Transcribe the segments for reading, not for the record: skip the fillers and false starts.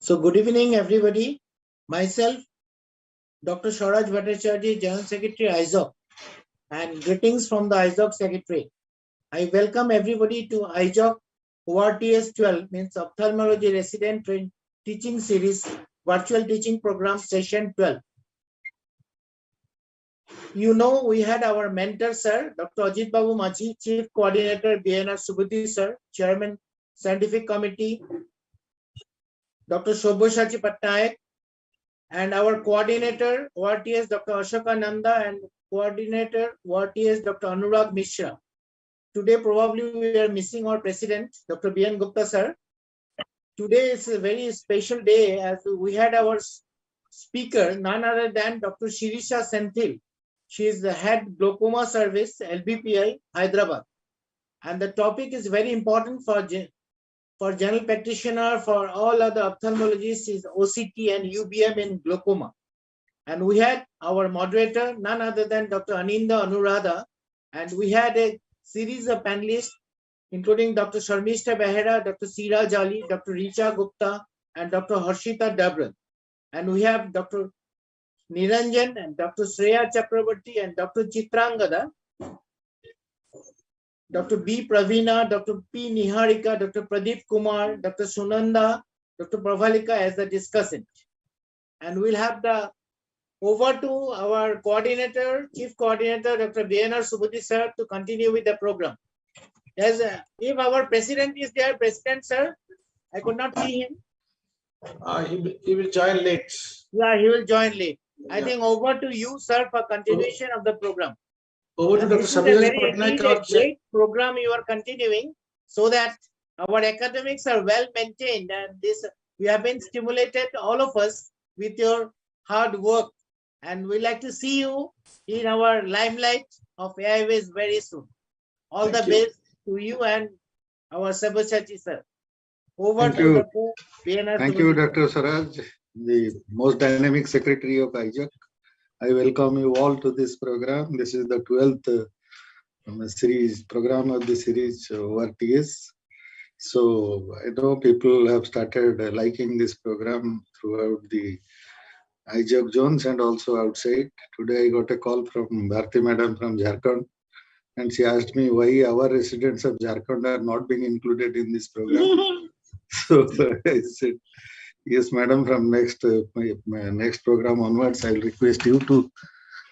So good evening, everybody. Myself, Dr. Swaraj Bhattacharya, General Secretary, EIZOC, and greetings from the EIZOC Secretary. I welcome everybody to EIZOC ORTS 12, means Ophthalmology Resident Teaching Series, Virtual Teaching Program, Session 12. You know, we had our mentor, sir, Dr. Ajit Babu Machi, Chief Coordinator, BNR Subudhi, sir, Chairman, Scientific Committee, Dr. Shobhoshachi Patnaik, and our coordinator, ORTS, Dr. Ashoka Nanda, and coordinator, ORTS, Dr. Anurag Mishra. Today, probably we are missing our president, Dr. B.N. Gupta, sir. Today is a very special day as we had our speaker, none other than Dr. Shirisha Senthil. She is the head Glaucoma Service, LBPI, Hyderabad. And the topic is very important for general practitioner, for all other ophthalmologists, is OCT and UBM in glaucoma. And we had our moderator, none other than Dr. Aninda Anuradha. And we had a series of panelists, including Dr. Sharmishta Behera, Dr. Siraj Ali, Dr. Richa Gupta, and Dr. Harshita Dabran. And we have Dr. Niranjan and Dr. Shreya Chakrabarti and Dr. Chitrangada, Dr. B. Pravina, Dr. P. Niharika, Dr. Pradeep Kumar, Dr. Sunanda, Dr. Pravalika as the discussant. And we'll have the over to our coordinator, Chief Coordinator, Dr. BNR Subudhi, sir, to continue with the program. As if our president is there, President, sir, I could not see him. He will join late. Yeah, he will join late. Yeah. I think over to you, sir, for continuation of the program. Over to Dr. Sabir Patnaik. A great program you are continuing so that our academics are well maintained, and this we have been stimulated, all of us, with your hard work, and we like to see you in our limelight of AIVs very soon. All the best to you and our Sabhasachi, sir. Over Thank to you. Dr. BNR. Thank you, Dr. Swaraj, the most dynamic secretary of EIZOC. I welcome you all to this program. This is the 12th series program of the series ORTS. So I know people have started liking this program throughout the EIZOC zones and also outside. Today I got a call from Bharti madam from Jharkhand, and she asked me why our residents of Jharkhand are not being included in this program. So I said, yes, madam, from next program onwards, I will request you to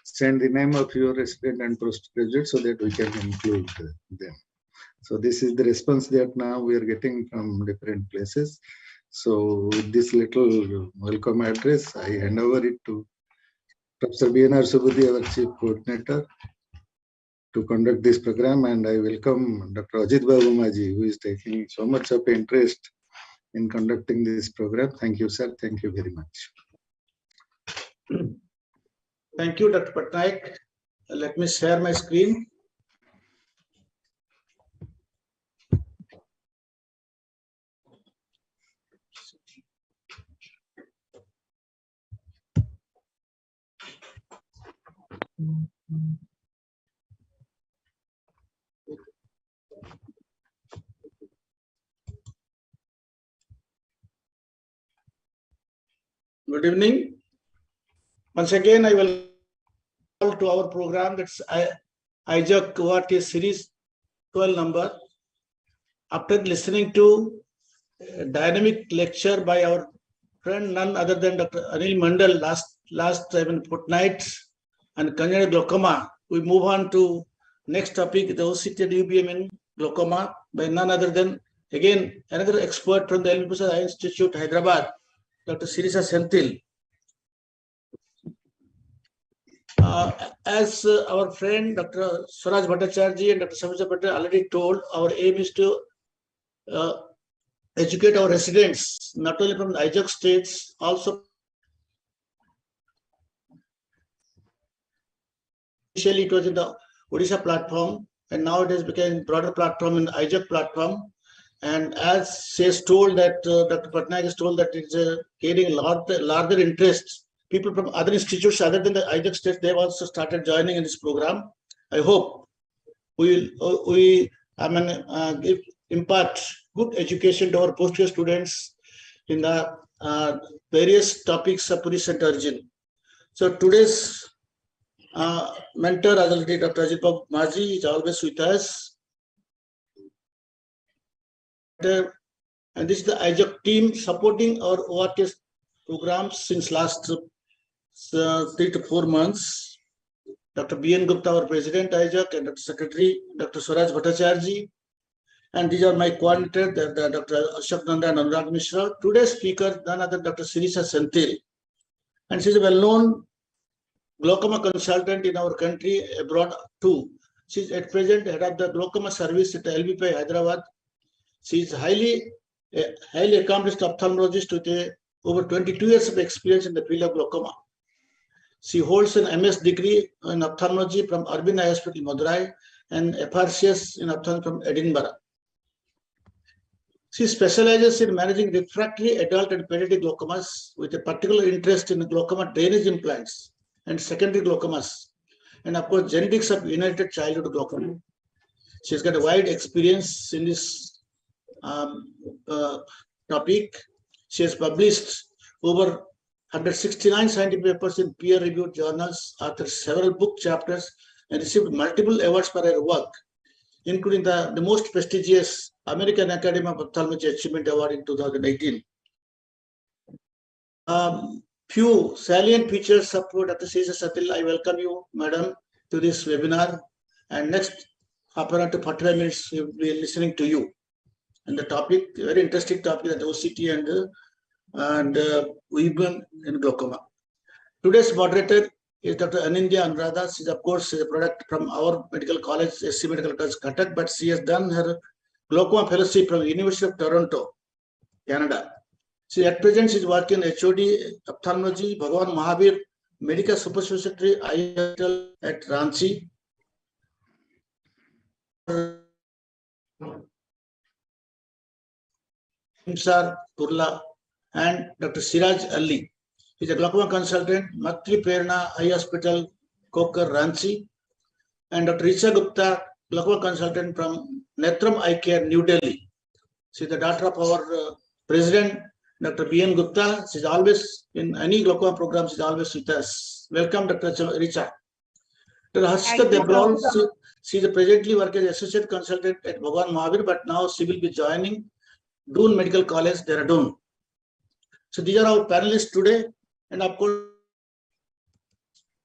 send the name of your resident and postgraduate so that we can include them. So this is the response that now we are getting from different places. So with this little welcome address, I hand over it to Professor BNR Subudhi, our Chief Coordinator, to conduct this program, and I welcome Dr. Ajit Babu Maji, who is taking so much of interest in conducting this program. Thank you, sir. Thank you very much. Thank you, Dr. Patnaik. Let me share my screen. Good evening. Once again, I will call to our program. That's EIZOC ORTS series 12 number. After listening to a dynamic lecture by our friend, none other than Dr. Anil Mandal last fortnight, and concerning glaucoma, we move on to next topic, the OCT UBM in glaucoma, by none other than, again, another expert from the LBPI Eye Institute, Hyderabad, Dr. Shirisha Senthil. As our friend Dr. Swaraj Bhattacharya and Dr. Samisha Patel already told, our aim is to educate our residents, not only from the EIZOC states, also initially it was in the Odisha platform, and now it has become a broader platform in the EIZOC platform. And as she has told that, Dr. Patnaik has told that it's gaining larger interest. People from other institutes other than the EIZOC states, they have also started joining in this program. I hope we impart good education to our postgraduate students in the various topics of Puri St. Arjun. So today's mentor, Dr. Ajit Babu Maji, is always with us. And this is the EIZOC team supporting our ORTS programs since last 3 to 4 months. Dr. B.N. Gupta, our president, EIZOC, and Dr. Secretary, Dr. Swaraj Bhattacharya. And these are my coordinator, Dr. Ashok Nanda and Anurag Mishra. Today's speaker, none other Dr. Sirisha Senthil. And she is a well-known glaucoma consultant in our country, abroad too. She is at present head of the glaucoma service at LBP Hyderabad. She is highly accomplished ophthalmologist with over 22 years of experience in the field of glaucoma. She holds an MS degree in ophthalmology from Arvind Eye Hospital, Madurai, and FRCS in ophthalmology from Edinburgh. She specializes in managing refractory adult and pediatric glaucomas with a particular interest in glaucoma drainage implants and secondary glaucomas, and of course genetics of inherited childhood glaucoma. She has got a wide experience in this topic. She has published over 169 scientific papers in peer-reviewed journals, authored several book chapters, and received multiple awards for her work, including the most prestigious American Academy of Ophthalmology Achievement Award in 2018. Few salient features of Dr. Sirisha Senthil. I welcome you, madam, to this webinar. And next half an hour to 45 minutes, we will be listening to you. And the topic, very interesting topic, that OCT and UBM in glaucoma. Today's moderator is Dr. Anindya Anuradha. She is, of course, a product from our medical college, SC Medical College, Cuttack, but she has done her glaucoma fellowship from the University of Toronto, Canada. She at present is working in HOD Ophthalmology, Bhagwan Mahavir Medical Super Specialty Eye Hospital at Ranchi. Himsar Kurla and Dr. Siraj Ali. He is a glaucoma consultant, Matri Prerna Eye Hospital, Kokar, Ranchi, and Dr. Richa Gupta, glaucoma consultant from Netram Eye Care, New Delhi. She is the daughter of our president, Dr. B.N. Gupta. She is always in any glaucoma program. She is always with us. Welcome, Dr. Richa. Dr. Harshita Debrol, she is presently working as associate consultant at Bhagwan Mahavir, but now she will be joining Doon Medical College, Dehradun. So these are our panelists today, and of course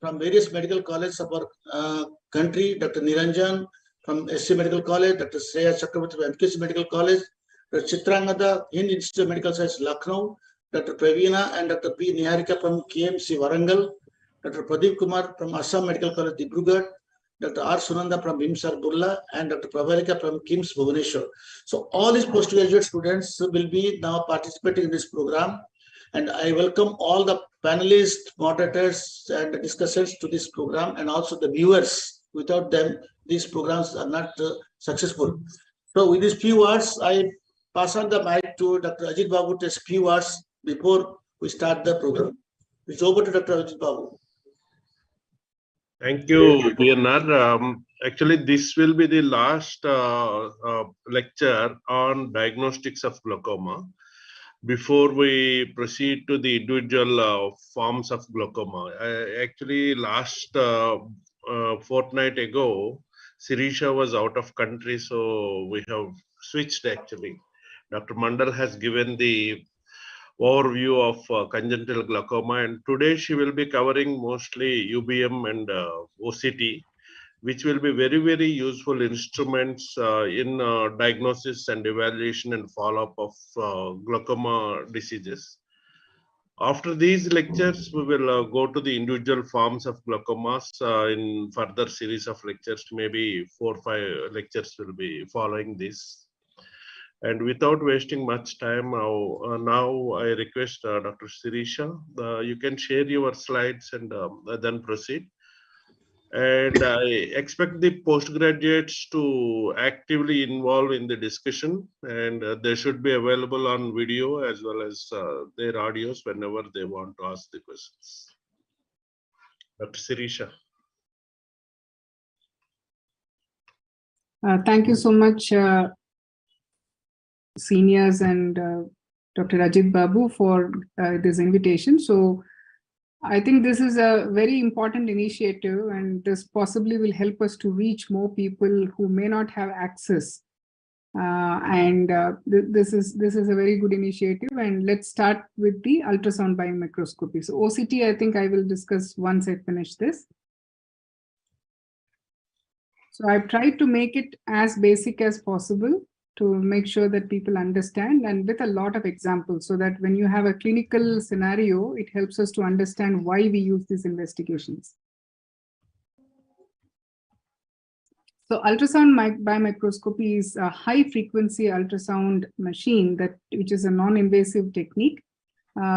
from various medical colleges of our country, Dr. Niranjan from SC Medical College, Dr. Shreya Chakraborty from MKC Medical College, Dr. Chitrangada, Hind Institute of Medical Science, Lucknow, Dr. Praveena and Dr. P. Niharika from KMC Warangal, Dr. Pradeep Kumar from Assam Medical College, Dibrugarh, Dr. R. Sunanda from Bhimsar Burla, and Dr. Prabharika from KIMS Bhubaneswar. So all these postgraduate students will be now participating in this program. And I welcome all the panelists, moderators, and discussants to this program, and also the viewers. Without them, these programs are not successful. So with these few words, I pass on the mic to Dr. Ajit Babu to say a few words before we start the program. It's over to Dr. Ajit Babu. Thank you, BNR. Actually, this will be the last lecture on diagnostics of glaucoma. Before we proceed to the individual forms of glaucoma, actually last fortnight ago, Sirisha was out of country, so we have switched actually. Dr. Mandal has given the overview of congenital glaucoma, and today she will be covering mostly UBM and OCT, which will be very, very useful instruments in diagnosis and evaluation and follow-up of glaucoma diseases. After these lectures, we will go to the individual forms of glaucomas in further series of lectures. Maybe 4 or 5 lectures will be following this. And without wasting much time, now I request Dr. Sirisha, you can share your slides and then proceed. And I expect the postgraduates to actively involve in the discussion, and they should be available on video as well as their audios whenever they want to ask the questions. Dr. Sirisha. Thank you so much, seniors and Dr. Ajit Babu for this invitation. So I think this is a very important initiative, and this possibly will help us to reach more people who may not have access. This is a very good initiative. And let's start with the ultrasound biomicroscopy. So OCT, I think I will discuss once I finish this. So I've tried to make it as basic as possible to make sure that people understand, and with a lot of examples, so that when you have a clinical scenario, it helps us to understand why we use these investigations. So ultrasound biomicroscopy is a high frequency ultrasound machine which is a non-invasive technique,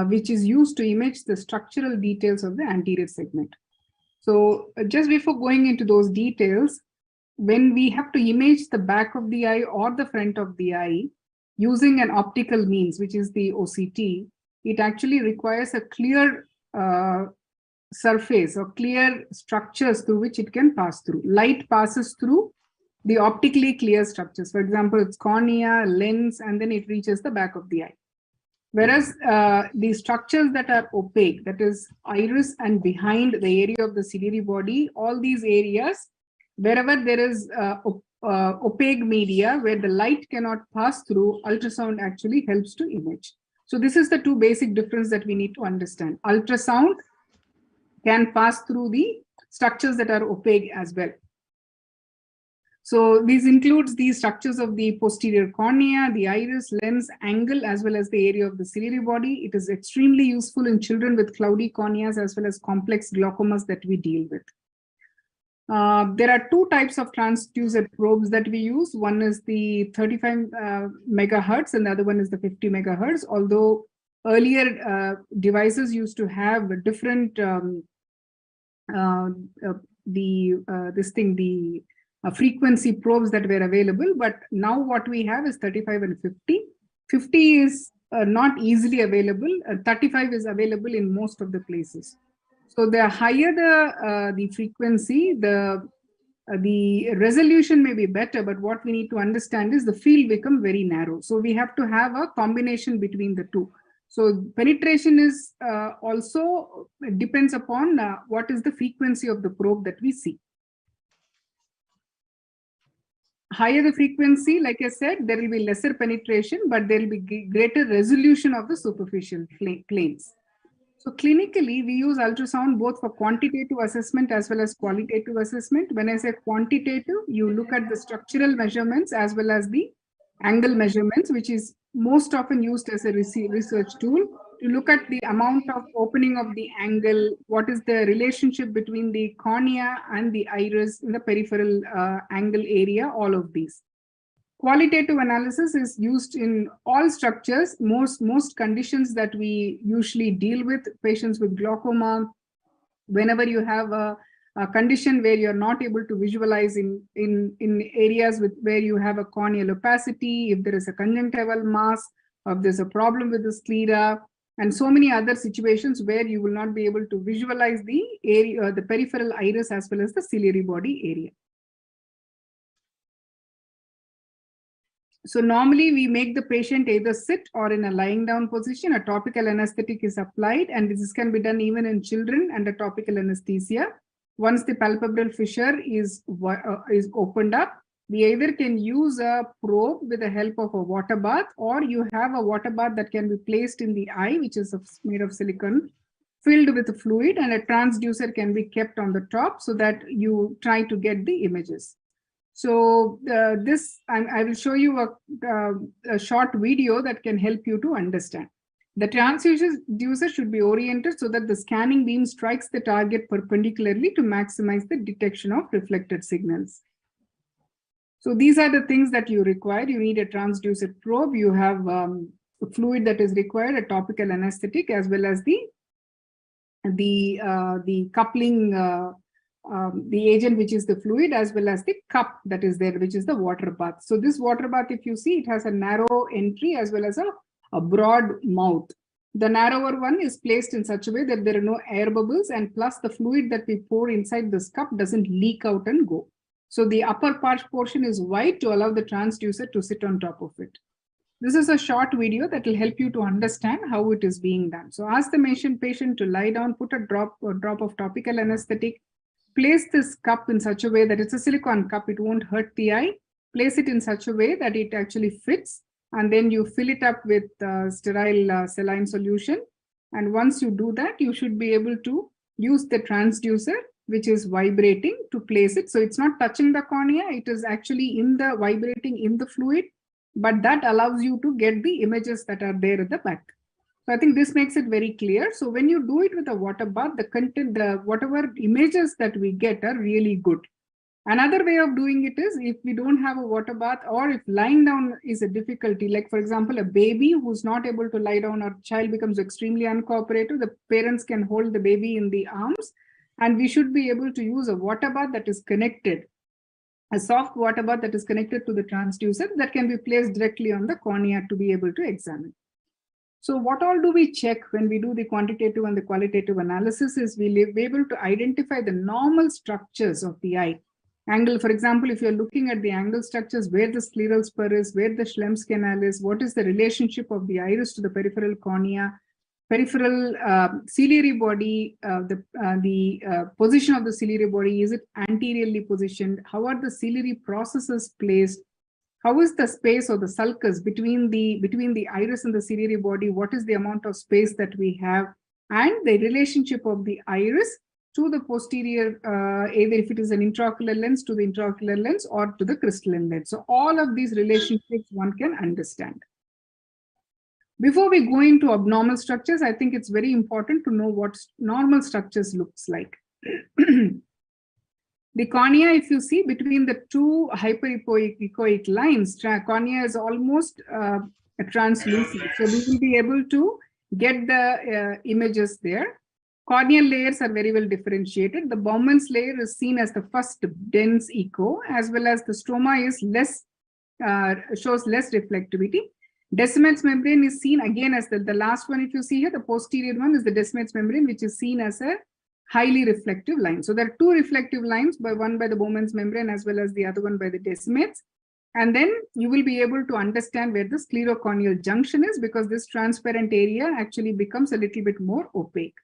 which is used to image the structural details of the anterior segment. So just before going into those details, when we have to image the back of the eye or the front of the eye using an optical means, which is the OCT, it actually requires a clear surface or clear structures through which it can pass through. Light passes through the optically clear structures. For example, it's cornea, lens, and then it reaches the back of the eye. Whereas the structures that are opaque, that is iris and behind the area of the ciliary body, all these areas, wherever there is opaque media where the light cannot pass through, ultrasound actually helps to image. So this is the two basic difference that we need to understand. Ultrasound can pass through the structures that are opaque as well. So this includes the structures of the posterior cornea, the iris, lens, angle, as well as the area of the ciliary body. It is extremely useful in children with cloudy corneas as well as complex glaucomas that we deal with. There are two types of transducer probes that we use. One is the 35 megahertz and the other one is the 50 megahertz. Although earlier devices used to have different frequency probes that were available, but now what we have is 35 and 50. 50 is not easily available. 35 is available in most of the places. So the higher the frequency, the resolution may be better, but what we need to understand is the field become very narrow. So we have to have a combination between the two. So penetration is also depends upon what is the frequency of the probe that we see. Higher the frequency, like I said, there will be lesser penetration, but there will be greater resolution of the superficial planes. So clinically, we use ultrasound both for quantitative assessment as well as qualitative assessment. When I say quantitative, you look at the structural measurements as well as the angle measurements, which is most often used as a research tool to look at the amount of opening of the angle, what is the relationship between the cornea and the iris in the peripheral angle area, all of these. Qualitative analysis is used in all structures, most conditions that we usually deal with, patients with glaucoma. Whenever you have a condition where you're not able to visualize in areas where you have a corneal opacity, if there is a conjunctival mass, or if there's a problem with the sclera, and so many other situations where you will not be able to visualize the area, the peripheral iris as well as the ciliary body area. So normally we make the patient either sit or in a lying down position. A topical anesthetic is applied, and this can be done even in children under topical anesthesia. Once the palpebral fissure is opened up, we either can use a probe with the help of a water bath, or you have a water bath that can be placed in the eye, which is made of silicone, filled with fluid, and a transducer can be kept on the top so that you try to get the images. So I will show you a short video that can help you to understand. The transducer should be oriented so that the scanning beam strikes the target perpendicularly to maximize the detection of reflected signals. So these are the things that you require. You need a transducer probe. You have a fluid that is required, a topical anesthetic, as well as the coupling, the agent, which is the fluid, as well as the cup that is there, which is the water bath. So this water bath, if you see, it has a narrow entry as well as a broad mouth. The narrower one is placed in such a way that there are no air bubbles, and plus the fluid that we pour inside this cup doesn't leak out and go. So the upper part portion is wide to allow the transducer to sit on top of it. This is a short video that will help you to understand how it is being done. So ask the patient to lie down, put a drop of topical anesthetic, place this cup in such a way that it's a silicone cup, it won't hurt the eye. Place it in such a way that it actually fits, and then you fill it up with sterile saline solution. And once you do that, you should be able to use the transducer, which is vibrating, to place it. So it's not touching the cornea, it is actually vibrating in the fluid, but that allows you to get the images that are there at the back. So I think this makes it very clear. So when you do it with a water bath, whatever images that we get are really good. Another way of doing it is, if we don't have a water bath, or if lying down is a difficulty, like for example, a baby who's not able to lie down, or child becomes extremely uncooperative, the parents can hold the baby in the arms, and we should be able to use a water bath that is connected, a soft water bath that is connected to the transducer that can be placed directly on the cornea to be able to examine. So what all do we check when we do the quantitative and the qualitative analysis is we'll be able to identify the normal structures of the eye. Angle, for example, if you're looking at the angle structures, where the scleral spur is, where the Schlemm's canal is, what is the relationship of the iris to the peripheral cornea, peripheral ciliary body, the position of the ciliary body, is it anteriorly positioned? How are the ciliary processes placed? How is the space or the sulcus between the iris and the ciliary body? What is the amount of space that we have? And the relationship of the iris to the posterior, either if it is an intraocular lens, to the intraocular lens, or to the crystalline lens. So all of these relationships one can understand. Before we go into abnormal structures, I think it's very important to know what normal structures looks like. The cornea, if you see between the two hyperechoic lines, cornea is almost translucent. So we will be able to get the images there. Corneal layers are very well differentiated. The Bowman's layer is seen as the first dense echo, as well as the stroma is shows less reflectivity. Descemet's membrane is seen again as the last one. If you see here, the posterior one is the Descemet's membrane, which is seen as a highly reflective line. So there are two reflective lines, one by the Bowman's membrane as well as the other one by the Descemet's. And then you will be able to understand where the sclerocorneal junction is, because this transparent area actually becomes a little bit more opaque.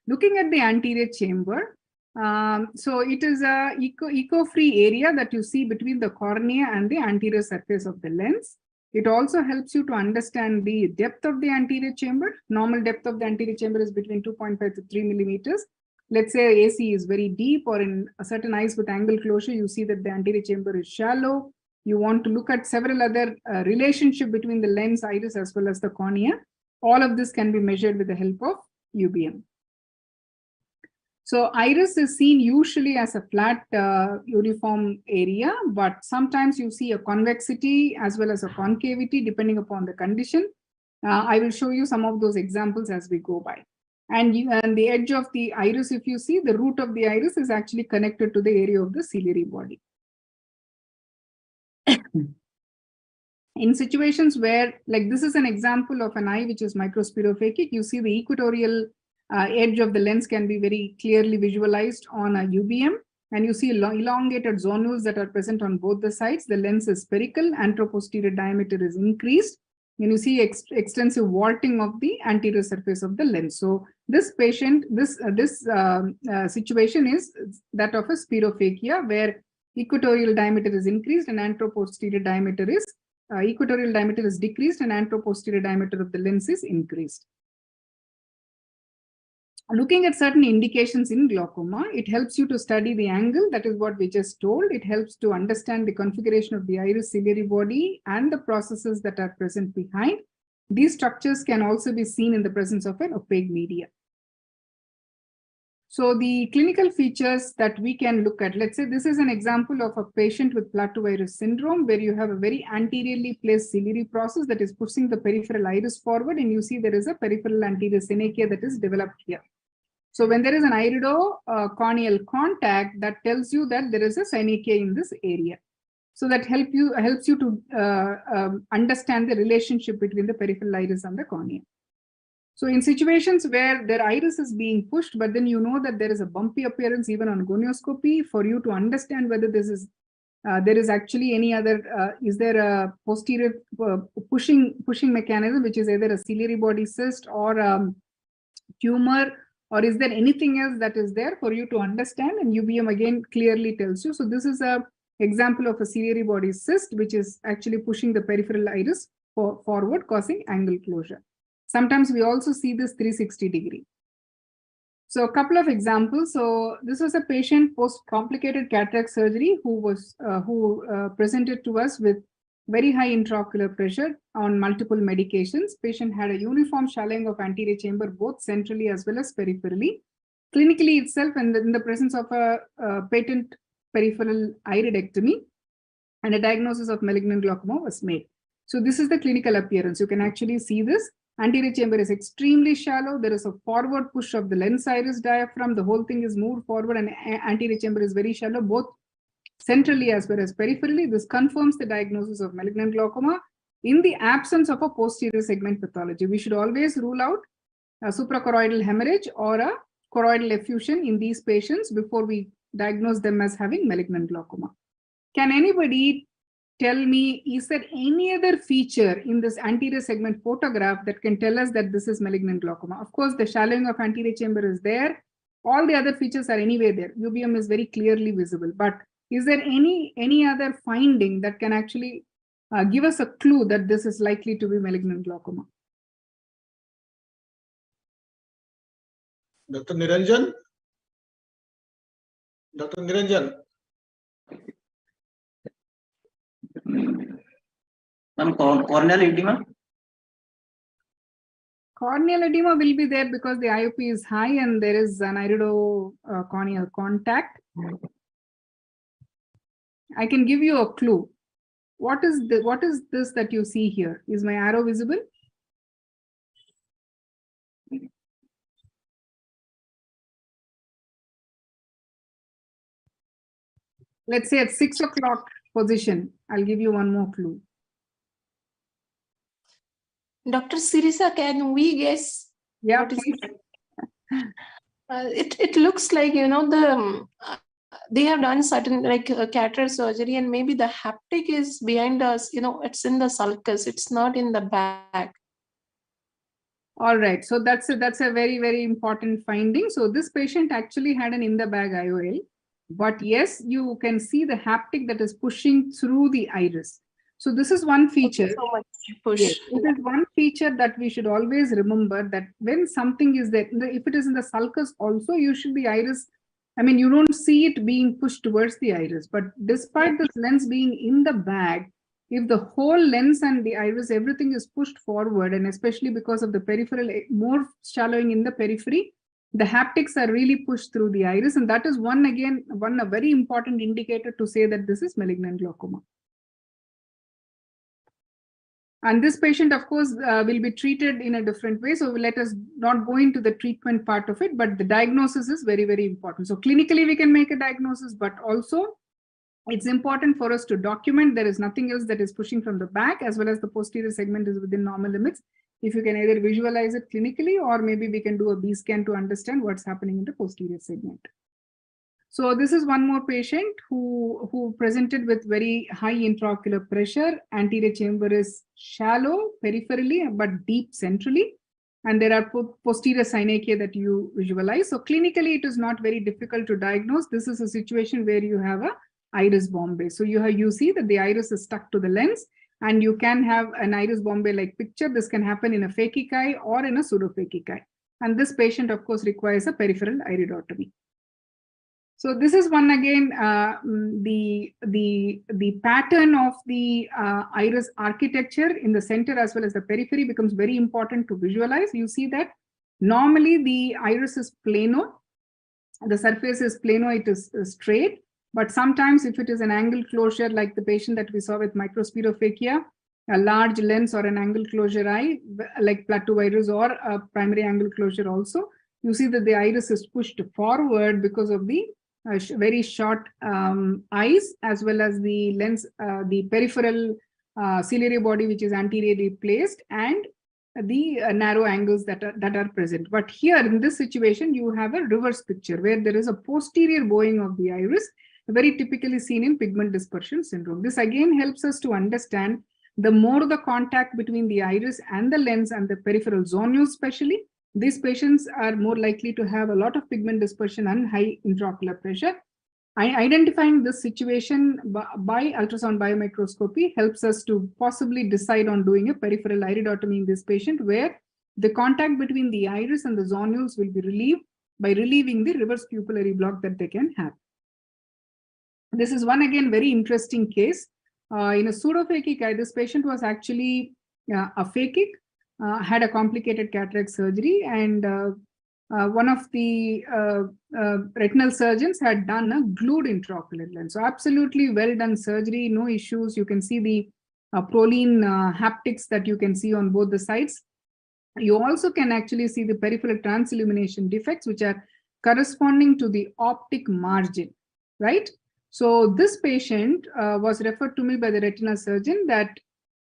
Looking at the anterior chamber, so it is a echo-free area that you see between the cornea and the anterior surface of the lens. It also helps you to understand the depth of the anterior chamber. Normal depth of the anterior chamber is between 2.5 to 3 millimeters. Let's say AC is very deep, or in a certain eyes with angle closure, you see that the anterior chamber is shallow. You want to look at several other relationship between the lens, iris, as well as the cornea. All of this can be measured with the help of UBM. So iris is seen usually as a flat uniform area, but sometimes you see a convexity as well as a concavity depending upon the condition. I will show you some of those examples as we go by. And the edge of the iris, if you see, the root of the iris is actually connected to the area of the ciliary body. In situations where, like this is an example of an eye which is microspirophakic, you see the equatorial edge of the lens can be very clearly visualized on a UBM, and you see elongated zonules that are present on both the sides. The lens is spherical, anteroposterior diameter is increased, and you see extensive vaulting of the anterior surface of the lens. So this patient, this situation is that of a spirophakia, where equatorial diameter is increased and anteroposterior diameter is equatorial diameter is decreased and anteroposterior diameter of the lens is increased. Looking at certain indications in glaucoma, it helps you to study the angle. That is what we just told. It helps to understand the configuration of the iris ciliary body and the processes that are present behind. These structures can also be seen in the presence of an opaque media. So the clinical features that we can look at, let's say this is an example of a patient with plateau iris syndrome, where you have a very anteriorly placed ciliary process that is pushing the peripheral iris forward, and you see there is a peripheral anterior synechia that is developed here. So when there is an irido-corneal contact, that tells you that there is a synechia in this area. So that helps you to understand the relationship between the peripheral iris and the cornea. So in situations where their iris is being pushed, but then you know that there is a bumpy appearance even on gonioscopy, for you to understand whether this is there is actually any other, is there a posterior pushing mechanism, which is either a ciliary body cyst or tumor, or is there anything else that is there for you to understand? And UBM again clearly tells you. So this is a example of a ciliary body cyst, which is actually pushing the peripheral iris forward, causing angle closure. Sometimes we also see this 360 degree. So a couple of examples. So this was a patient post complicated cataract surgery who presented to us with very high intraocular pressure on multiple medications. Patient had a uniform shallowing of anterior chamber, both centrally as well as peripherally. Clinically itself, and in the presence of a patent peripheral iridectomy, and a diagnosis of malignant glaucoma was made. So this is the clinical appearance. You can actually see this. Anterior chamber is extremely shallow. There is a forward push of the lens iris diaphragm. The whole thing is moved forward, and anterior chamber is very shallow, both centrally as well as peripherally. This confirms the diagnosis of malignant glaucoma in the absence of a posterior segment pathology. We should always rule out a suprachoroidal hemorrhage or a choroidal effusion in these patients before we diagnose them as having malignant glaucoma. Can anybody tell me, is there any other feature in this anterior segment photograph that can tell us that this is malignant glaucoma? Of course, the shallowing of anterior chamber is there. All the other features are anyway there. UBM is very clearly visible. But is there any other finding that can actually give us a clue that this is likely to be malignant glaucoma? Dr. Niranjan? Dr. Niranjan? Corneal edema? Corneal edema will be there because the IOP is high and there is an iridocorneal contact. I can give you a clue. What is this that you see here? Is my arrow visible? Let's say at 6 o'clock position. I'll give you one more clue. Dr. Sirisa, can we guess? Yeah, what is please. It looks like, you know, they have done certain like cataract surgery, and maybe the haptic is behind us, you know, it's in the sulcus, it's not in the back. All right, so that's a very, very important finding. So this patient actually had an in the bag IOL, but yes, you can see the haptic that is pushing through the iris. So this is one feature. So much push. Yes, it is one feature that we should always remember, that when something is there, if it is in the sulcus also, usually the iris, I mean, you don't see it being pushed towards the iris, but despite this lens being in the bag, if the whole lens and the iris, everything is pushed forward, and especially because of the peripheral, more shallowing in the periphery, the haptics are really pushed through the iris. And that is a very important indicator to say that this is malignant glaucoma. And this patient, of course, will be treated in a different way. So let us not go into the treatment part of it, but the diagnosis is very, very important. So clinically, we can make a diagnosis, but also it's important for us to document there is nothing else that is pushing from the back, as well as the posterior segment is within normal limits. If you can either visualize it clinically, or maybe we can do a B scan to understand what's happening in the posterior segment. So this is one more patient who presented with very high intraocular pressure. Anterior chamber is shallow peripherally, but deep centrally. And there are posterior synechia that you visualize. So clinically, it is not very difficult to diagnose. This is a situation where you have a iris Bombay. So you see that the iris is stuck to the lens, and you can have an iris Bombay like picture. This can happen in a phakic eye or in a pseudophakic eye. And this patient, of course, requires a peripheral iridotomy. So this is one again, the pattern of the iris architecture in the center as well as the periphery becomes very important to visualize. You see that normally the iris is plano, the surface is plano, it is straight, but sometimes if it is an angle closure like the patient that we saw with microspirophakia, a large lens or an angle closure eye like plateau iris or a primary angle closure also, you see that the iris is pushed forward because of the very short eyes, as well as the lens, the peripheral ciliary body, which is anteriorly placed, and the narrow angles that are present. But here in this situation, you have a reverse picture where there is a posterior bowing of the iris, very typically seen in pigment dispersion syndrome. This again helps us to understand the more the contact between the iris and the lens and the peripheral zonules especially, these patients are more likely to have a lot of pigment dispersion and high intraocular pressure. Identifying this situation by ultrasound biomicroscopy helps us to possibly decide on doing a peripheral iridotomy in this patient, where the contact between the iris and the zonules will be relieved by relieving the reverse pupillary block that they can have. This is one again very interesting case. In a pseudophakic eye, this patient was actually aphakic, had a complicated cataract surgery, and one of the retinal surgeons had done a glued intraocular lens. So absolutely well done surgery, no issues. You can see the proline haptics that you can see on both the sides. You also can actually see the peripheral transillumination defects, which are corresponding to the optic margin, right? So this patient was referred to me by the retina surgeon that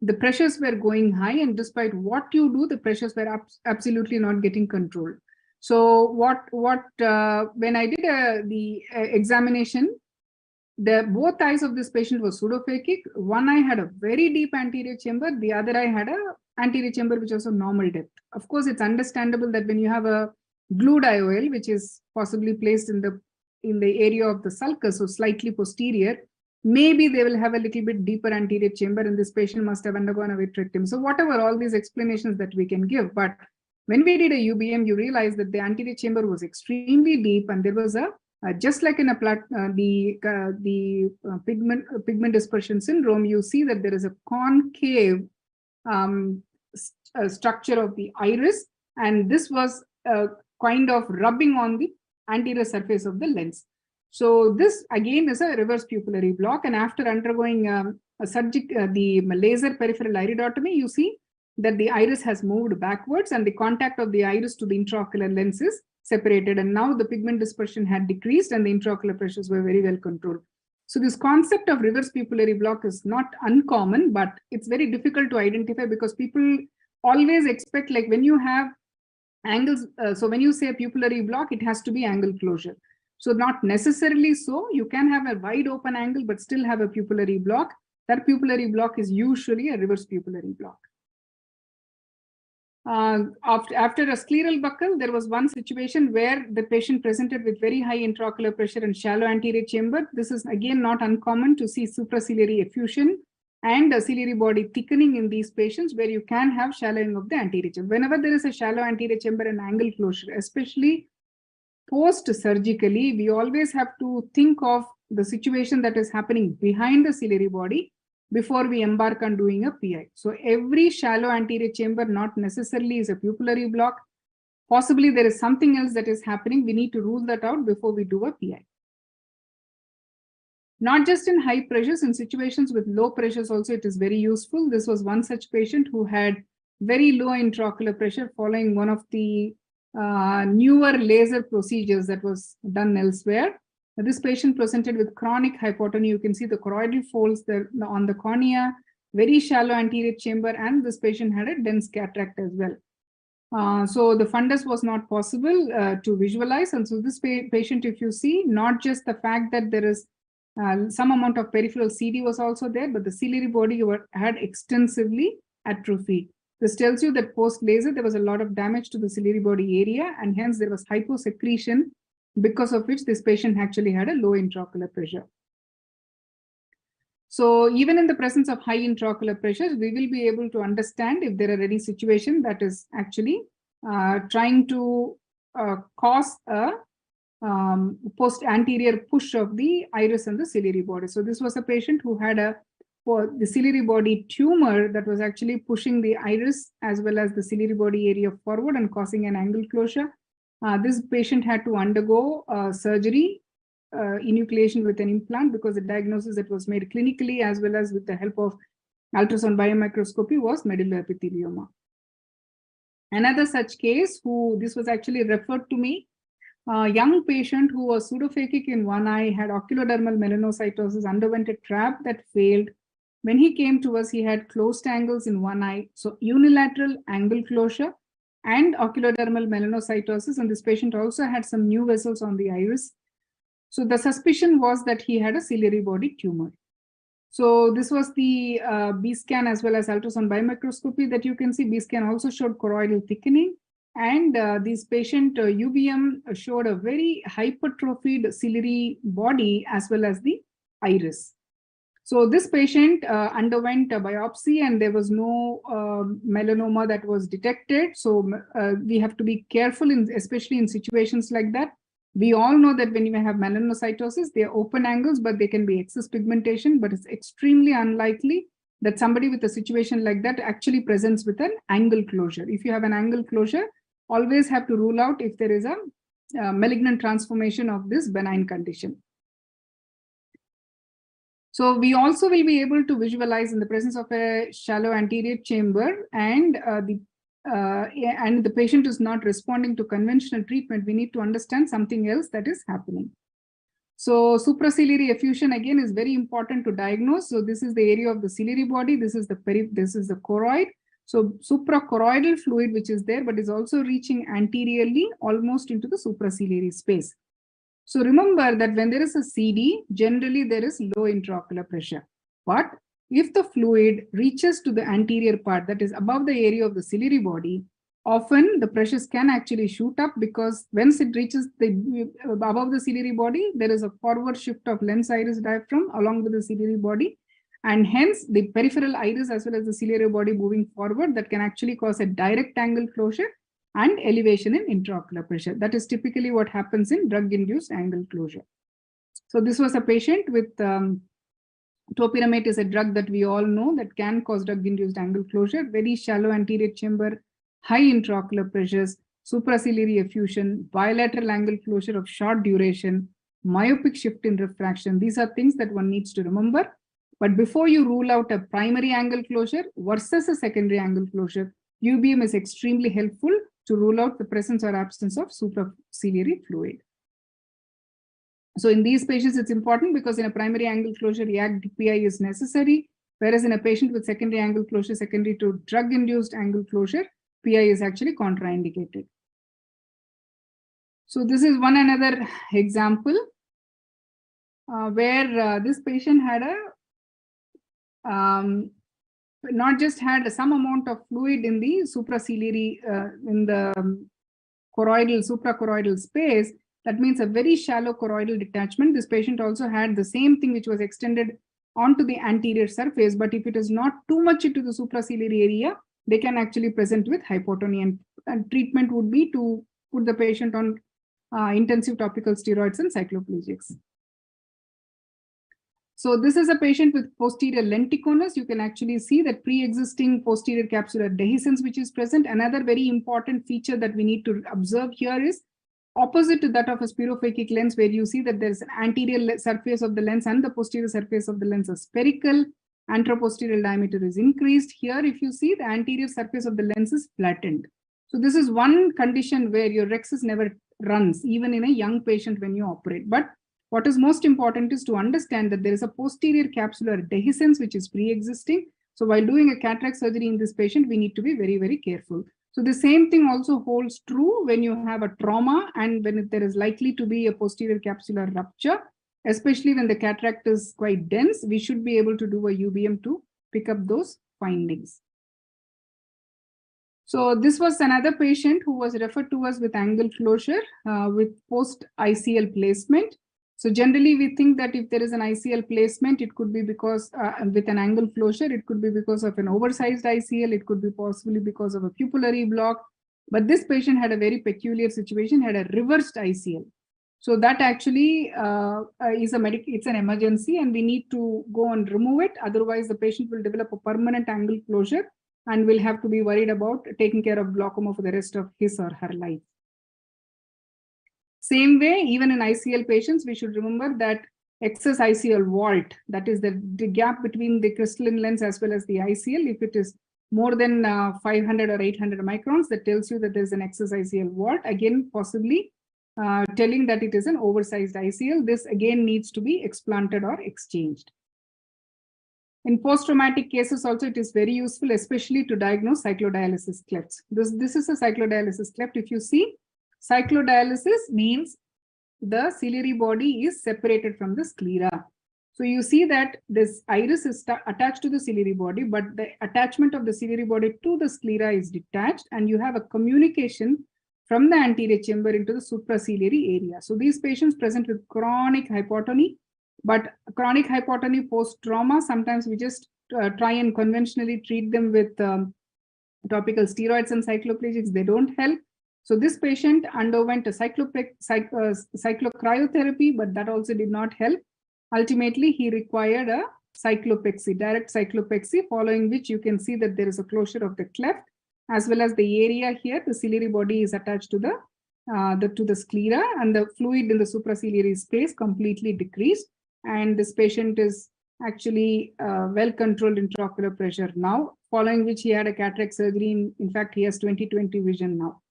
the pressures were going high, and despite what you do, the pressures were absolutely not getting controlled. So when I did the examination, both eyes of this patient was pseudophakic. One eye had a very deep anterior chamber, the other eye had a anterior chamber which was of normal depth. Of course, it's understandable that when you have a glued IOL, which is possibly placed in the area of the sulcus, so slightly posterior, maybe they will have a little bit deeper anterior chamber, and this patient must have undergone a vitrectomy. So whatever all these explanations that we can give, but when we did a UBM, you realize that the anterior chamber was extremely deep, and there was a just like in a pigment dispersion syndrome, you see that there is a concave structure of the iris, and this was kind of rubbing on the anterior surface of the lens. So this again is a reverse pupillary block, and after undergoing the laser peripheral iridotomy, you see that the iris has moved backwards and the contact of the iris to the intraocular lens is separated, and now the pigment dispersion had decreased and the intraocular pressures were very well controlled. So this concept of reverse pupillary block is not uncommon, but it's very difficult to identify because people always expect, like when you have angles, so when you say a pupillary block, it has to be angle closure. So not necessarily so. You can have a wide open angle but still have a pupillary block. That pupillary block is usually a reverse pupillary block. After a scleral buccal, there was one situation where the patient presented with very high intraocular pressure and shallow anterior chamber. This is again not uncommon to see supraciliary effusion and a ciliary body thickening in these patients, where you can have shallowing of the anterior chamber. Whenever there is a shallow anterior chamber and angle closure, especially post-surgically, we always have to think of the situation that is happening behind the ciliary body before we embark on doing a PI. So every shallow anterior chamber not necessarily is a pupillary block. Possibly there is something else that is happening. We need to rule that out before we do a PI. Not just in high pressures, in situations with low pressures also it is very useful. This was one such patient who had very low intraocular pressure following one of the newer laser procedures that was done elsewhere. This patient presented with chronic hypotony. You can see the choroidal folds there on the cornea, very shallow anterior chamber, and this patient had a dense cataract as well. So the fundus was not possible to visualize. And so this patient, if you see, not just the fact that there is some amount of peripheral CD was also there, but the ciliary body had extensively atrophied. This tells you that post-laser, there was a lot of damage to the ciliary body area, and hence there was hyposecretion, because of which this patient actually had a low intraocular pressure. So even in the presence of high intraocular pressures, we will be able to understand if there are any situation that is actually trying to cause a post-anterior push of the iris and the ciliary body. So this was a patient who had the ciliary body tumor that was actually pushing the iris as well as the ciliary body area forward and causing an angle closure. This patient had to undergo surgery, enucleation with an implant, because the diagnosis that was made clinically as well as with the help of ultrasound biomicroscopy was medulloepithelioma. Another such case, this was actually referred to me, a young patient who was pseudophakic in one eye, had oculodermal melanocytosis, underwent a trap that failed. When he came to us, he had closed angles in one eye, so unilateral angle closure and oculodermal melanocytosis, and this patient also had some new vessels on the iris. So the suspicion was that he had a ciliary body tumor. So this was the B scan as well as ultrasound biomicroscopy that you can see. B scan also showed choroidal thickening, and this patient UBM showed a very hypertrophied ciliary body as well as the iris. So this patient underwent a biopsy and there was no melanoma that was detected. So we have to be careful, especially in situations like that. We all know that when you have melanocytosis, they are open angles, but they can be excess pigmentation, but it's extremely unlikely that somebody with a situation like that actually presents with an angle closure. If you have an angle closure, always have to rule out if there is a malignant transformation of this benign condition. So we also will be able to visualize in the presence of a shallow anterior chamber and the patient is not responding to conventional treatment, we need to understand something else that is happening. So supraciliary effusion again is very important to diagnose. So this is the area of the ciliary body. This is the choroid. So suprachoroidal fluid which is there, but is also reaching anteriorly almost into the supraciliary space. So remember that when there is a CD, generally there is low intraocular pressure. But if the fluid reaches to the anterior part, that is above the area of the ciliary body, often the pressures can actually shoot up because once it reaches above the ciliary body, there is a forward shift of lens iris diaphragm along with the ciliary body. And hence the peripheral iris as well as the ciliary body moving forward, that can actually cause a direct angle closure and elevation in intraocular pressure. That is typically what happens in drug-induced angle closure. So this was a patient with topiramate is a drug that we all know that can cause drug-induced angle closure, very shallow anterior chamber, high intraocular pressures, supraciliary effusion, bilateral angle closure of short duration, myopic shift in refraction. These are things that one needs to remember. But before you rule out a primary angle closure versus a secondary angle closure, UBM is extremely helpful to rule out the presence or absence of supraciliary fluid. So in these patients, it's important because in a primary angle closure, EAC-DPI is necessary, whereas in a patient with secondary angle closure, secondary to drug-induced angle closure, PI is actually contraindicated. So this is one another example where this patient had a not just had some amount of fluid in the supraciliary, in the suprachoroidal space. That means a very shallow choroidal detachment. This patient also had the same thing which was extended onto the anterior surface, but if it is not too much into the supraciliary area, they can actually present with hypotony, and treatment would be to put the patient on intensive topical steroids and cycloplegics. So this is a patient with posterior lenticonus. You can actually see that pre-existing posterior capsular dehiscence which is present. Another very important feature that we need to observe here is opposite to that of a spirophakic lens, where you see that there is an anterior surface of the lens and the posterior surface of the lens is spherical, anteroposterior diameter is increased. Here, if you see, the anterior surface of the lens is flattened. So this is one condition where your rhexis never runs, even in a young patient when you operate. But what is most important is to understand that there is a posterior capsular dehiscence which is pre-existing. So while doing a cataract surgery in this patient, we need to be very, very careful. So the same thing also holds true when you have a trauma and when there is likely to be a posterior capsular rupture, especially when the cataract is quite dense. We should be able to do a UBM to pick up those findings. So this was another patient who was referred to us with angle closure with post-ICL placement. So generally we think that if there is an ICL placement, it could be because with an angle closure, it could be because of an oversized ICL, it could be possibly because of a pupillary block. But this patient had a very peculiar situation, had a reversed ICL. So that actually it's an emergency and we need to go and remove it. Otherwise the patient will develop a permanent angle closure and will have to be worried about taking care of glaucoma for the rest of his or her life. Same way, even in ICL patients, we should remember that excess ICL vault, that is the gap between the crystalline lens as well as the ICL, if it is more than 500 or 800 microns, that tells you that there is an excess ICL vault, again possibly telling that it is an oversized ICL. This again needs to be explanted or exchanged. In post-traumatic cases also, it is very useful, especially to diagnose cyclodialysis clefts. This is a cyclodialysis cleft. If you see, cyclodialysis means the ciliary body is separated from the sclera. So you see that this iris is attached to the ciliary body, but the attachment of the ciliary body to the sclera is detached, and you have a communication from the anterior chamber into the supraciliary area. So these patients present with chronic hypotony, but chronic hypotony post-trauma, sometimes we just try and conventionally treat them with topical steroids and cycloplegics. They don't help. So this patient underwent a cyclocryotherapy, but that also did not help. Ultimately, he required a cyclopexy, direct cyclopexy, following which you can see that there is a closure of the cleft, as well as the area here, the ciliary body is attached to the sclera, and the fluid in the supraciliary space completely decreased. And this patient is actually well controlled intraocular pressure now, following which he had a cataract surgery. In fact, he has 20/20 vision now.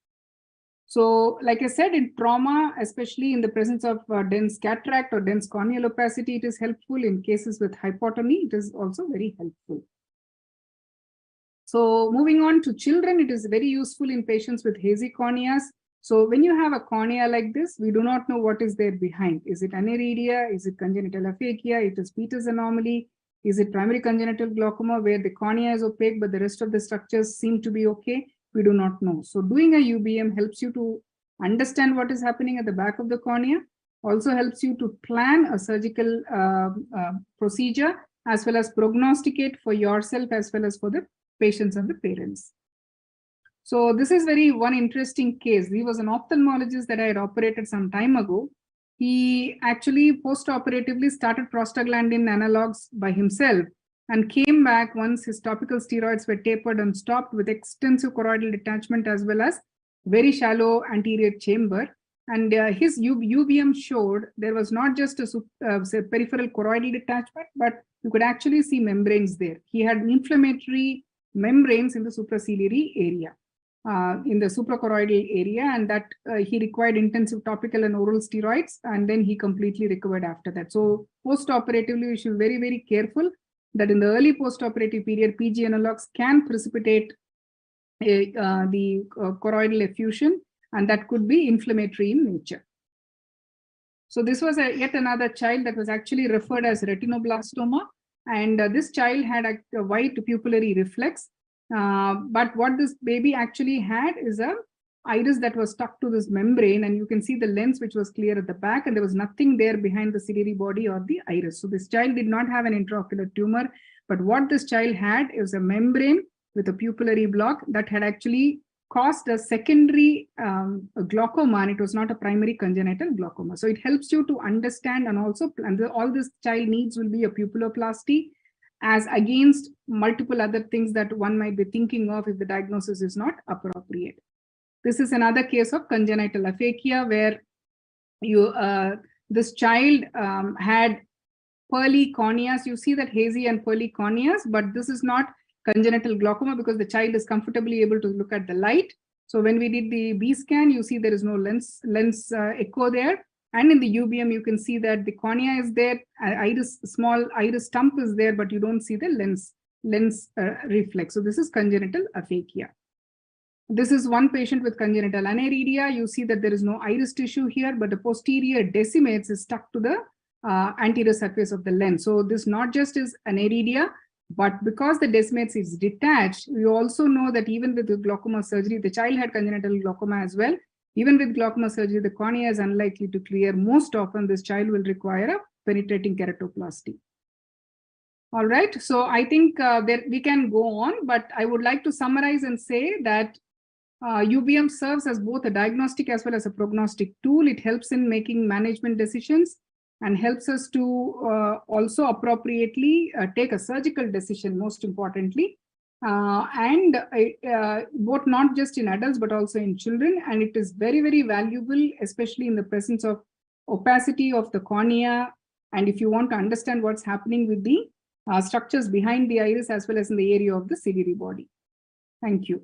So, like I said, in trauma, especially in the presence of dense cataract or dense corneal opacity, it is helpful. In cases with hypotony, it is also very helpful. So moving on to children, it is very useful in patients with hazy corneas. So when you have a cornea like this, we do not know what is there behind. Is it aniridia? Is it congenital aphakia? It is Peters anomaly? Is it primary congenital glaucoma where the cornea is opaque, but the rest of the structures seem to be okay? We do not know. So doing a UBM helps you to understand what is happening at the back of the cornea, also helps you to plan a surgical procedure, as well as prognosticate for yourself as well as for the patients and the parents. So this is one interesting case. He was an ophthalmologist that I had operated some time ago. He actually post-operatively started prostaglandin analogs by himself and came back once his topical steroids were tapered and stopped with extensive choroidal detachment as well as very shallow anterior chamber. And his UBM showed there was not just a peripheral choroidal detachment, but you could actually see membranes there. He had inflammatory membranes in the supraciliary area, in the suprachoroidal area, and that he required intensive topical and oral steroids, and then he completely recovered after that. So post-operatively, we should be very, very careful that in the early post-operative period, PG analogs can precipitate the choroidal effusion, and that could be inflammatory in nature. So this was yet another child that was actually referred as retinoblastoma, and this child had a white pupillary reflex. But what this baby actually had is a iris that was stuck to this membrane, and you can see the lens which was clear at the back, and there was nothing there behind the ciliary body or the iris. So this child did not have an intraocular tumor, but what this child had is a membrane with a pupillary block that had actually caused a secondary glaucoma, and it was not a primary congenital glaucoma. So it helps you to understand, and also all this child needs will be a pupilloplasty, as against multiple other things that one might be thinking of if the diagnosis is not appropriate. This is another case of congenital aphakia where this child had pearly corneas. You see that hazy and pearly corneas, but this is not congenital glaucoma because the child is comfortably able to look at the light. So when we did the B scan, you see there is no lens echo there. And in the UBM, you can see that the cornea is there, small iris stump is there, but you don't see the lens reflex. So this is congenital aphakia. This is one patient with congenital aniridia. You see that there is no iris tissue here, but the posterior decimates is stuck to the anterior surface of the lens. So this not just is aniridia, but because the decimates is detached, we also know that even with the glaucoma surgery, the child had congenital glaucoma as well. Even with glaucoma surgery, the cornea is unlikely to clear. Most often, this child will require a penetrating keratoplasty. All right, so I think we can go on, but I would like to summarize and say that UBM serves as both a diagnostic as well as a prognostic tool. It helps in making management decisions and helps us to also appropriately take a surgical decision, most importantly. Both not just in adults, but also in children. And it is very, very valuable, especially in the presence of opacity of the cornea. And if you want to understand what's happening with the structures behind the iris, as well as in the area of the ciliary body. Thank you.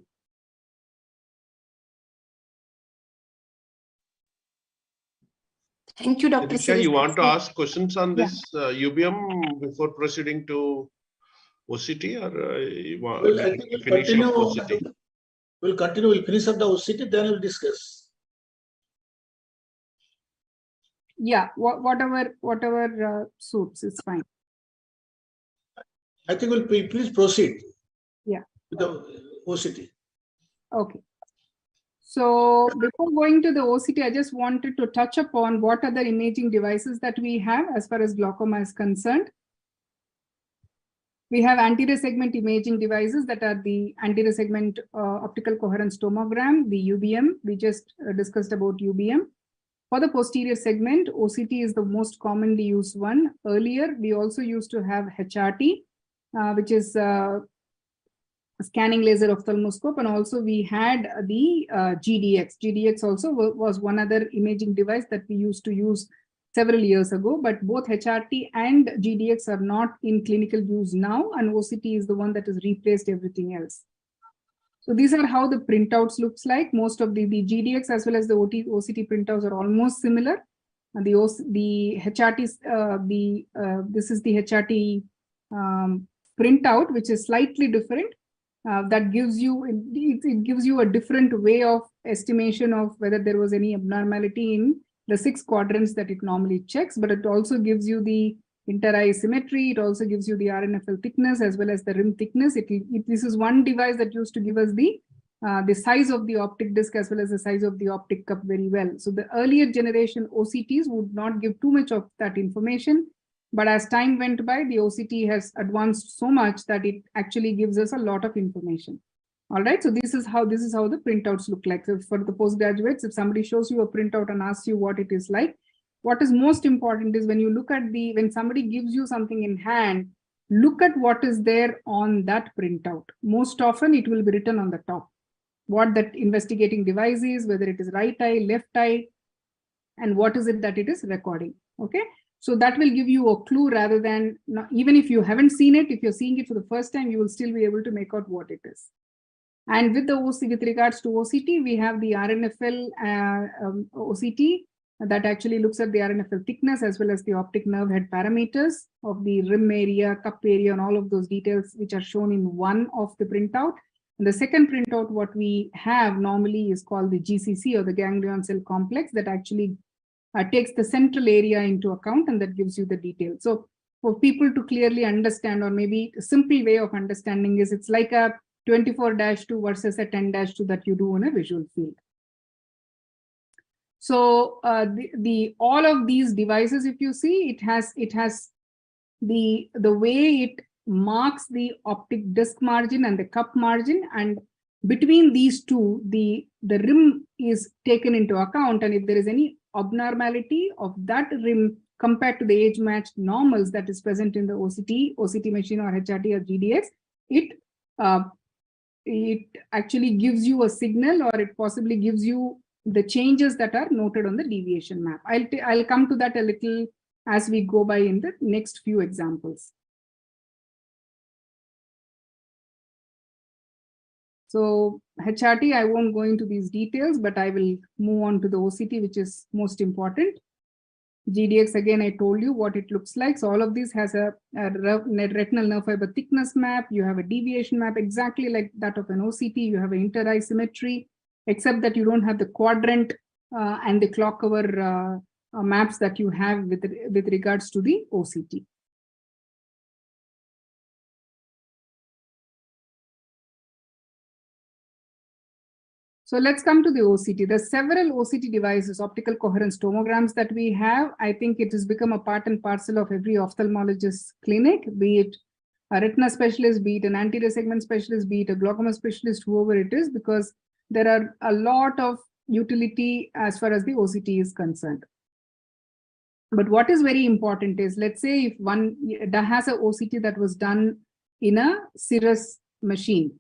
Thank you, Dr. Diksha, you want to ask questions on this UBM before proceeding to OCT, or you want to finish up OCT? We'll continue. We'll finish up the OCT, then we'll discuss. Yeah, whatever suits is fine. I think we'll please proceed. Yeah. With the OCT. Okay. So before going to the OCT, I just wanted to touch upon what other imaging devices that we have as far as glaucoma is concerned. We have anterior segment imaging devices that are the anterior segment optical coherence tomogram, the UBM. We just discussed about UBM. For the posterior segment, OCT is the most commonly used one. Earlier, we also used to have HRT, which is scanning laser ophthalmoscope, and also we had the GDX. GDX also was one other imaging device that we used to use several years ago, but both HRT and GDX are not in clinical use now, and OCT is the one that has replaced everything else. So these are how the printouts looks like. Most of the GDX as well as the OCT printouts are almost similar. And the HRT, this is the HRT printout, which is slightly different. That gives you, it gives you a different way of estimation of whether there was any abnormality in the 6 quadrants that it normally checks, but it also gives you the inter-eye symmetry. It also gives you the RNFL thickness as well as the rim thickness. This is one device that used to give us the size of the optic disc as well as the size of the optic cup very well. So the earlier generation OCTs would not give too much of that information. But as time went by, the OCT has advanced so much that it actually gives us a lot of information. All right, so this is how the printouts look like. So for the postgraduates, if somebody shows you a printout and asks you what it is like, what is most important is when you look at when somebody gives you something in hand, look at what is there on that printout. Most often it will be written on the top, what that investigating device is, whether it is right eye, left eye, and what is it that it is recording. Okay. So that will give you a clue rather than, even if you haven't seen it, if you're seeing it for the first time, you will still be able to make out what it is. And with with regards to OCT, we have the RNFL OCT that actually looks at the RNFL thickness as well as the optic nerve head parameters of the rim area, cup area, and all of those details which are shown in one of the printout. And the second printout, what we have normally is called the GCC, or the ganglion cell complex, that actually takes the central area into account, and that gives you the detail. So for people to clearly understand, or maybe a simple way of understanding is, it's like a 24-2 versus a 10-2 that you do in a visual field. So all of these devices, if you see, it has the way it marks the optic disc margin and the cup margin, and between these two, the rim is taken into account, and if there is any abnormality of that rim compared to the age-matched normals that is present in the OCT machine or HRT or GDX, it actually gives you a signal, or it possibly gives you the changes that are noted on the deviation map. I'll come to that a little as we go by in the next few examples. So HRT, I won't go into these details, but I will move on to the OCT, which is most important. GDX, again, I told you what it looks like. So all of this has a retinal nerve fiber thickness map. You have a deviation map exactly like that of an OCT. You have an inter-eye symmetry, except that you don't have the quadrant and the clock cover maps that you have with regards to the OCT. So let's come to the OCT. There's several OCT devices, optical coherence tomograms, that we have. I think it has become a part and parcel of every ophthalmologist's clinic, be it a retina specialist, be it an anterior segment specialist, be it a glaucoma specialist, whoever it is, because there are a lot of utility as far as the OCT is concerned. But what is very important is, let's say if one has an OCT that was done in a Cirrus machine,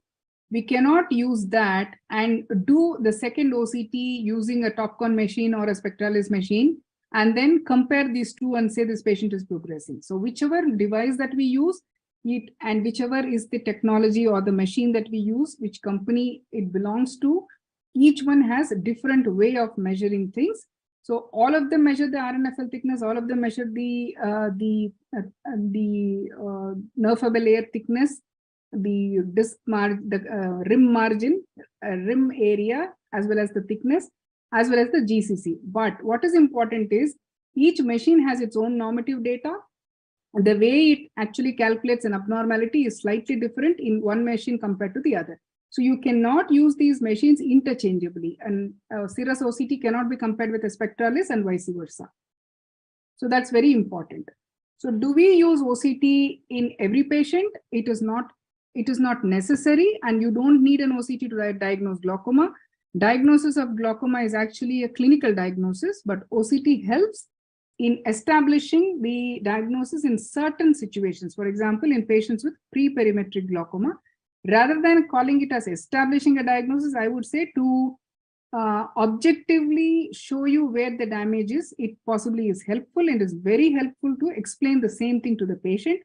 we cannot use that and do the second OCT using a Topcon machine or a Spectralis machine, and then compare these two and say this patient is progressing. So whichever device that we use, and whichever is the technology or the machine that we use, which company it belongs to, each one has a different way of measuring things. So all of them measure the RNFL thickness, all of them measure the nerve fiber layer thickness, the disc margin, the rim margin, rim area, as well as the thickness, as well as the GCC. But what is important is Each machine has its own normative data. The way it actually calculates an abnormality is slightly different in one machine compared to the other. So you cannot use these machines interchangeably, and Cirrus OCT cannot be compared with a Spectralis and vice versa. So that's very important. So do we use OCT in every patient? It is not necessary, and you don't need an OCT to diagnose glaucoma. Diagnosis of glaucoma is actually a clinical diagnosis, but OCT helps in establishing the diagnosis in certain situations. For example, in patients with pre-perimetric glaucoma, rather than calling it as establishing a diagnosis, I would say to objectively show you where the damage is, it possibly is helpful, and is very helpful to explain the same thing to the patient.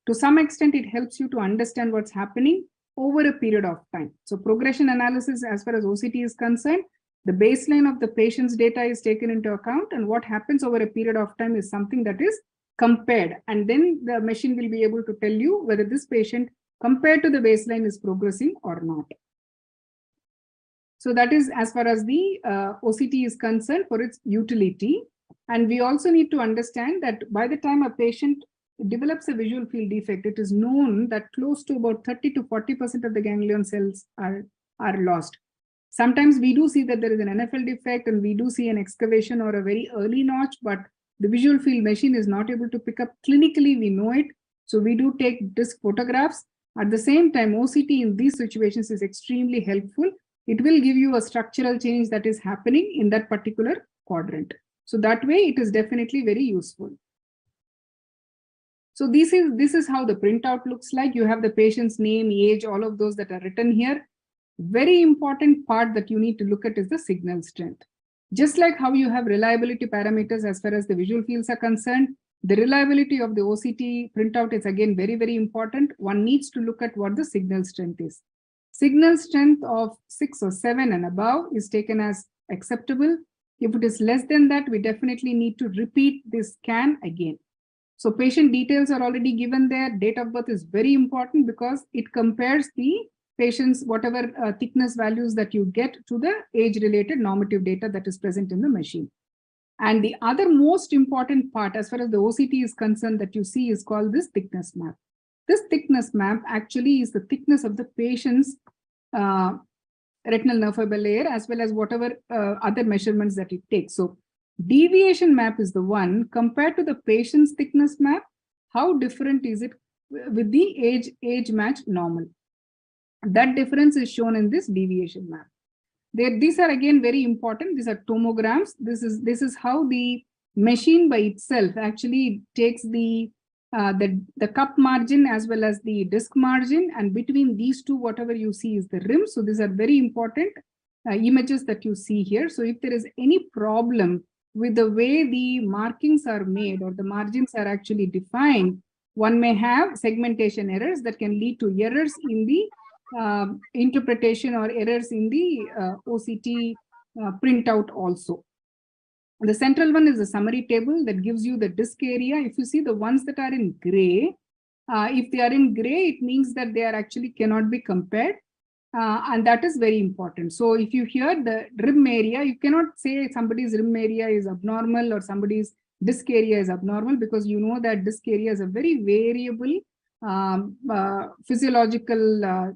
To some extent, it helps you to understand what's happening over a period of time. So progression analysis, as far as OCT is concerned, the baseline of the patient's data is taken into account, and what happens over a period of time is something that is compared. And then the machine will be able to tell you whether this patient compared to the baseline is progressing or not. So that is as far as the OCT is concerned for its utility. And we also need to understand that by the time a patient develops a visual field defect, it is known that close to about 30 to 40% of the ganglion cells are lost. Sometimes we do see that there is an NFL defect, and we do see an excavation or a very early notch, but the visual field machine is not able to pick up. Clinically, we know it. So we do take disc photographs. At the same time, OCT in these situations is extremely helpful. It will give you a structural change that is happening in that particular quadrant. So that way, it is definitely very useful. So this is how the printout looks like. You have the patient's name, age, all of those that are written here. Very important part that you need to look at is the signal strength. Just like how you have reliability parameters as far as the visual fields are concerned, the reliability of the OCT printout is again very, very important. One needs to look at what the signal strength is. Signal strength of 6 or 7 and above is taken as acceptable. If it is less than that, we definitely need to repeat this scan again. So patient details are already given there. Date of birth is very important because it compares the patient's whatever thickness values that you get to the age-related normative data that is present in the machine. And the other most important part as far as the OCT is concerned that you see is called this thickness map. This thickness map actually is the thickness of the patient's retinal nerve fiber layer as well as whatever other measurements that it takes. So deviation map is the one compared to the patient's thickness map. How different is it with the age match normal? That difference is shown in this deviation map. These are again very important. These are tomograms. This is how the machine by itself actually takes the cup margin as well as the disc margin, and between these two, whatever you see is the rim. So these are very important images that you see here. So if there is any problem with the way the markings are made or the margins are actually defined, one may have segmentation errors that can lead to errors in the interpretation or errors in the OCT printout also. The central one is a summary table that gives you the disc area. If you see the ones that are in gray, if they are in gray, it means that they are actually cannot be compared. And that is very important. So if you hear the rim area, you cannot say somebody's rim area is abnormal or somebody's disc area is abnormal, because you know that disc area is a very variable physiological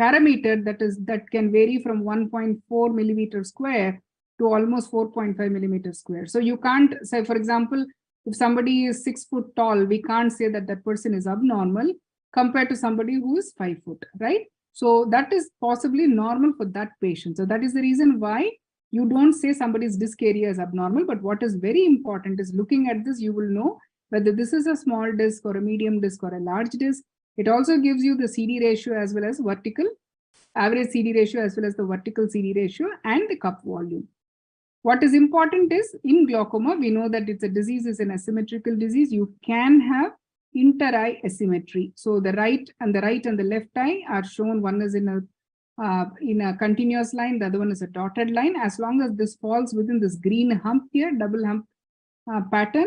parameter that can vary from 1.4 millimeter square to almost 4.5 millimeter square. So you can't say, for example, if somebody is 6 foot tall, we can't say that that person is abnormal compared to somebody who is 5 foot, right? So that is possibly normal for that patient. So that is the reason why you don't say somebody's disc area is abnormal. But what is very important is looking at this, you will know whether this is a small disc or a medium disc or a large disc. It also gives you the CD ratio as well as vertical, average CD ratio as well as the vertical CD ratio and the cup volume. What is important is in glaucoma, we know that it's a disease, is an asymmetrical disease. You can have inter-eye asymmetry. So the right and the left eye are shown. One is in a continuous line, the other one is a dotted line. As long as this falls within this green hump here, double hump pattern,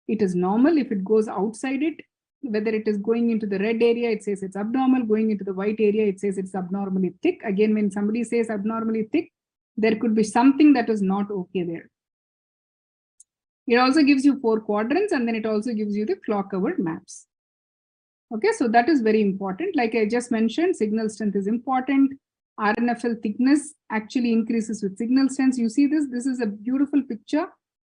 it is normal. If it goes outside it, whether it is going into the red area, it says it's abnormal. Going into the white area, it says it's abnormally thick. Again, when somebody says abnormally thick, there could be something that is not okay there. It also gives you 4 quadrants, and then it also gives you the clock hour maps. Okay, so that is very important. Like I just mentioned, signal strength is important. RNFL thickness actually increases with signal strength. You see this? This is a beautiful picture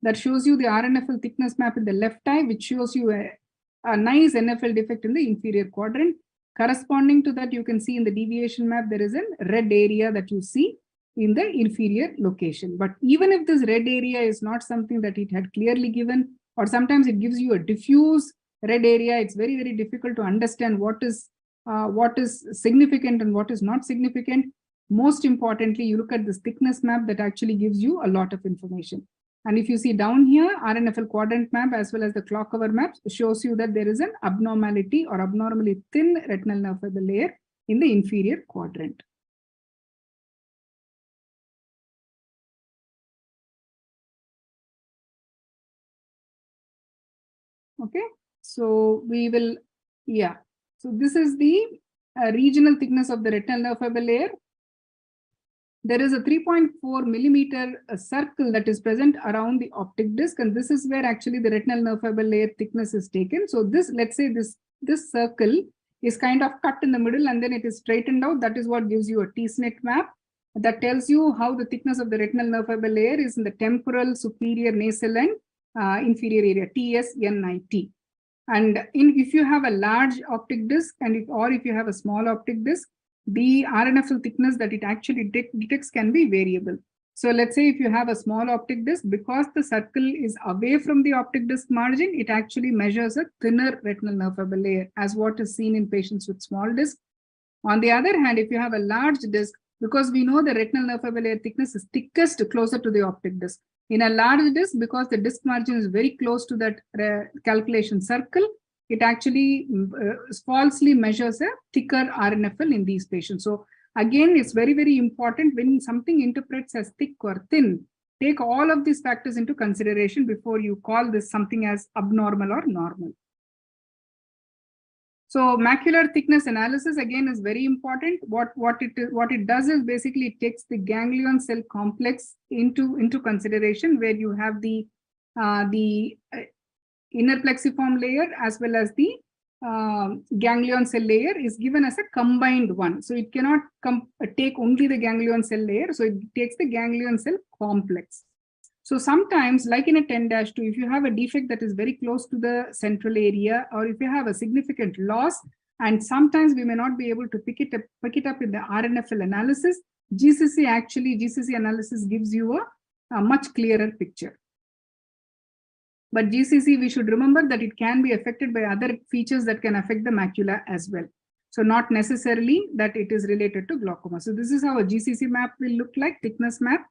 that shows you the RNFL thickness map in the left eye, which shows you a nice NFL defect in the inferior quadrant. Corresponding to that, you can see in the deviation map, there is a red area that you see in the inferior location. But even if this red area is not something that it had clearly given, or sometimes it gives you a diffuse red area, it's very, very difficult to understand what is significant and what is not significant. Most importantly, you look at this thickness map that actually gives you a lot of information. And if you see down here, RNFL quadrant map as well as the clock hour maps shows you that there is an abnormality or abnormally thin retinal nerve fiber layer in the inferior quadrant. Okay, so we will, yeah. So this is the regional thickness of the retinal nerve fiber layer. There is a 3.4 millimeter circle that is present around the optic disc, and this is where actually the retinal nerve fiber layer thickness is taken. So this, let's say this circle is kind of cut in the middle and then it is straightened out. That is what gives you a T-SNET map that tells you how the thickness of the retinal nerve fiber layer is in the temporal, superior, nasal, and inferior area, TSNIT. And if you have a large optic disc or if you have a small optic disc, the RNFL thickness that it actually detects can be variable. So let's say if you have a small optic disc, because the circle is away from the optic disc margin, it actually measures a thinner retinal nerve fiber layer, as what is seen in patients with small disc. On the other hand, if you have a large disc, because we know the retinal nerve fiber layer thickness is thickest closer to the optic disc. In a large disc, because the disc margin is very close to that calculation circle, it actually falsely measures a thicker RNFL in these patients. So again, it's very, very important when something interprets as thick or thin, take all of these factors into consideration before you call this something as abnormal or normal. So macular thickness analysis again is very important. What it does is basically it takes the ganglion cell complex into consideration, where you have the inner plexiform layer as well as the ganglion cell layer is given as a combined one. So it cannot take only the ganglion cell layer. So it takes the ganglion cell complex. So sometimes, like in a 10-2, if you have a defect that is very close to the central area, or if you have a significant loss, and sometimes we may not be able to pick it up in the RNFL analysis, GCC analysis gives you a much clearer picture. But GCC, we should remember that it can be affected by other features that can affect the macula as well. So not necessarily that it is related to glaucoma. So this is how a GCC map will look like, thickness map.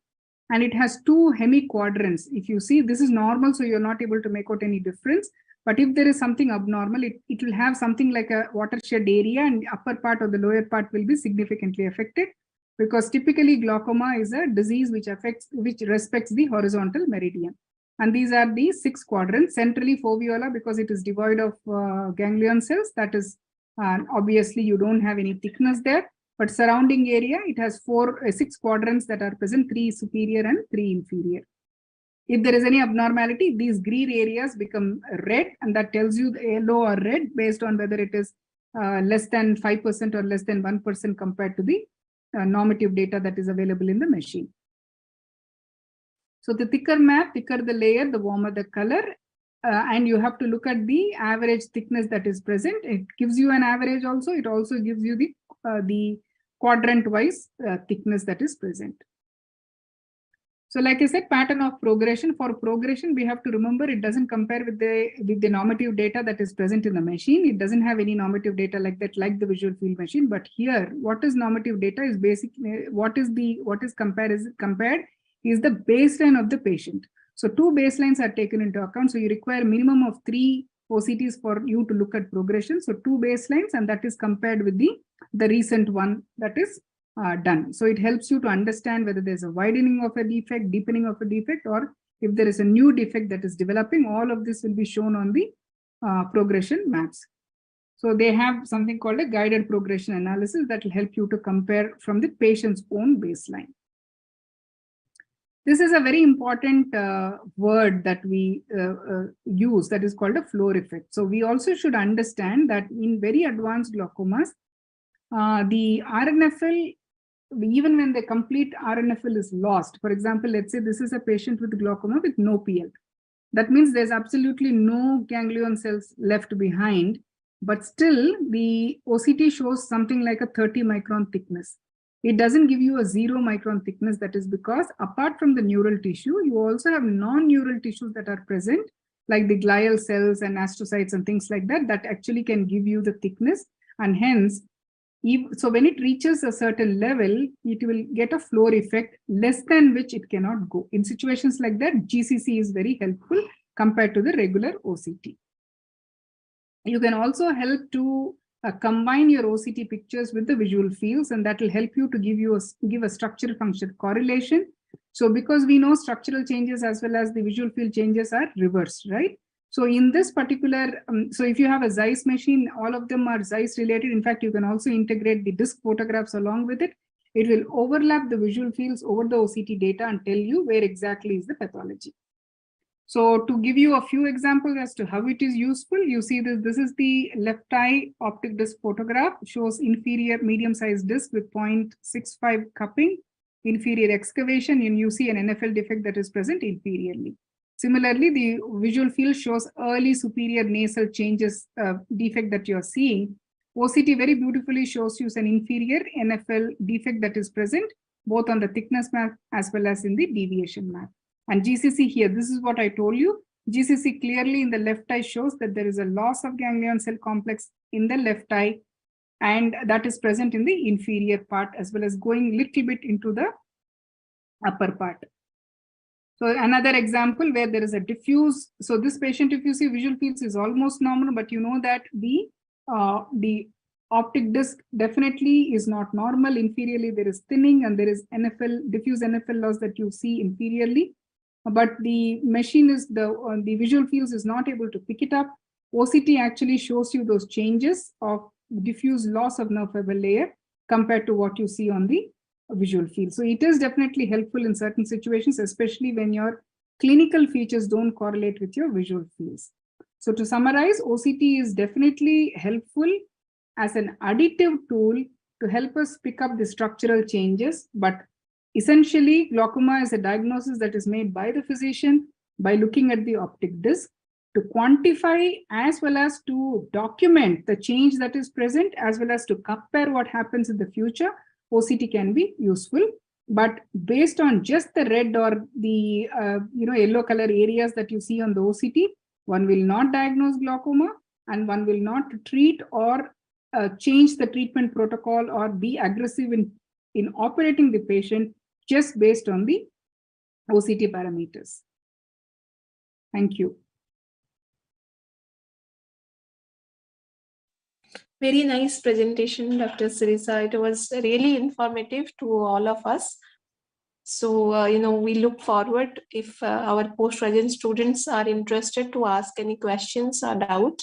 And it has 2 hemi-quadrants. If you see, this is normal, so you're not able to make out any difference. But if there is something abnormal, it will have something like a watershed area, and the upper part or the lower part will be significantly affected, because typically glaucoma is a disease which respects the horizontal meridian. And these are the 6 quadrants. Centrally foveola, because it is devoid of ganglion cells, that is obviously you don't have any thickness there. But surrounding area, it has 6 quadrants that are present, 3 superior and 3 inferior. If there is any abnormality, these green areas become red, and that tells you the yellow or red based on whether it is less than 5% or less than 1% compared to the normative data that is available in the machine. So the thicker the layer, the warmer the color. And you have to look at the average thickness that is present. It gives you an average also. It also gives you the quadrant-wise thickness that is present. So like I said, pattern of progression. For progression, we have to remember it doesn't compare with the normative data that is present in the machine. It doesn't have any normative data like that, like the visual field machine. But here, what is normative data is basically what is compared is the baseline of the patient. So 2 baselines are taken into account. So you require minimum of 3 OCTs for you to look at progression. So 2 baselines, and that is compared with the recent one that is done. So it helps you to understand whether there's a widening of a defect, deepening of a defect, or if there is a new defect that is developing. All of this will be shown on the progression maps. So they have something called a guided progression analysis that will help you to compare from the patient's own baseline. This is a very important word that we use, that is called a floor effect. So we also should understand that in very advanced glaucomas, the RNFL, even when the complete RNFL is lost, for example, let's say this is a patient with glaucoma with no PL. That means there's absolutely no ganglion cells left behind, but still the OCT shows something like a 30 micron thickness. It doesn't give you a 0 micron thickness. That is because apart from the neural tissue, you also have non-neural tissues that are present, like the glial cells and astrocytes and things like that, that actually can give you the thickness. And hence, so when it reaches a certain level, it will get a floor effect less than which it cannot go. In situations like that, GCC is very helpful compared to the regular OCT. You can also help to combine your OCT pictures with the visual fields, and that will help you to give a structural function correlation. So because we know structural changes as well as the visual field changes are reversed, right? So in this particular, so if you have a Zeiss machine, all of them are Zeiss related. In fact, you can also integrate the disc photographs along with it. It will overlap the visual fields over the OCT data and tell you where exactly is the pathology. So to give you a few examples as to how it is useful, you see this is the left eye optic disc photograph, shows inferior medium-sized disc with 0.65 cupping, inferior excavation, and you see an NFL defect that is present inferiorly. Similarly, the visual field shows early superior nasal changes defect that you're seeing. OCT very beautifully shows you an inferior NFL defect that is present both on the thickness map as well as in the deviation map. And GCC here, this is what I told you. GCC clearly in the left eye shows that there is a loss of ganglion cell complex in the left eye, and that is present in the inferior part as well as going little bit into the upper part. So another example where there is a diffuse, so this patient, if you see visual fields is almost normal, but you know that the optic disc definitely is not normal. Inferiorly, there is thinning and there is NFL, diffuse NFL loss that you see inferiorly. But the machine is, the visual fields is not able to pick it up. OCT actually shows you those changes of diffuse loss of nerve fiber layer compared to what you see on the visual field. So it is definitely helpful in certain situations, especially when your clinical features don't correlate with your visual fields. So to summarize, OCT is definitely helpful as an additive tool to help us pick up the structural changes. But essentially, glaucoma is a diagnosis that is made by the physician by looking at the optic disc to quantify as well as to document the change that is present, as well as to compare what happens in the future. OCT can be useful, but based on just the red or the yellow color areas that you see on the OCT, one will not diagnose glaucoma and one will not treat or change the treatment protocol or be aggressive in operating the patient just based on the OCT parameters. Thank you. Very nice presentation, Dr. Sirisa. It was really informative to all of us. So, we look forward if our post-graduate students are interested to ask any questions or doubt.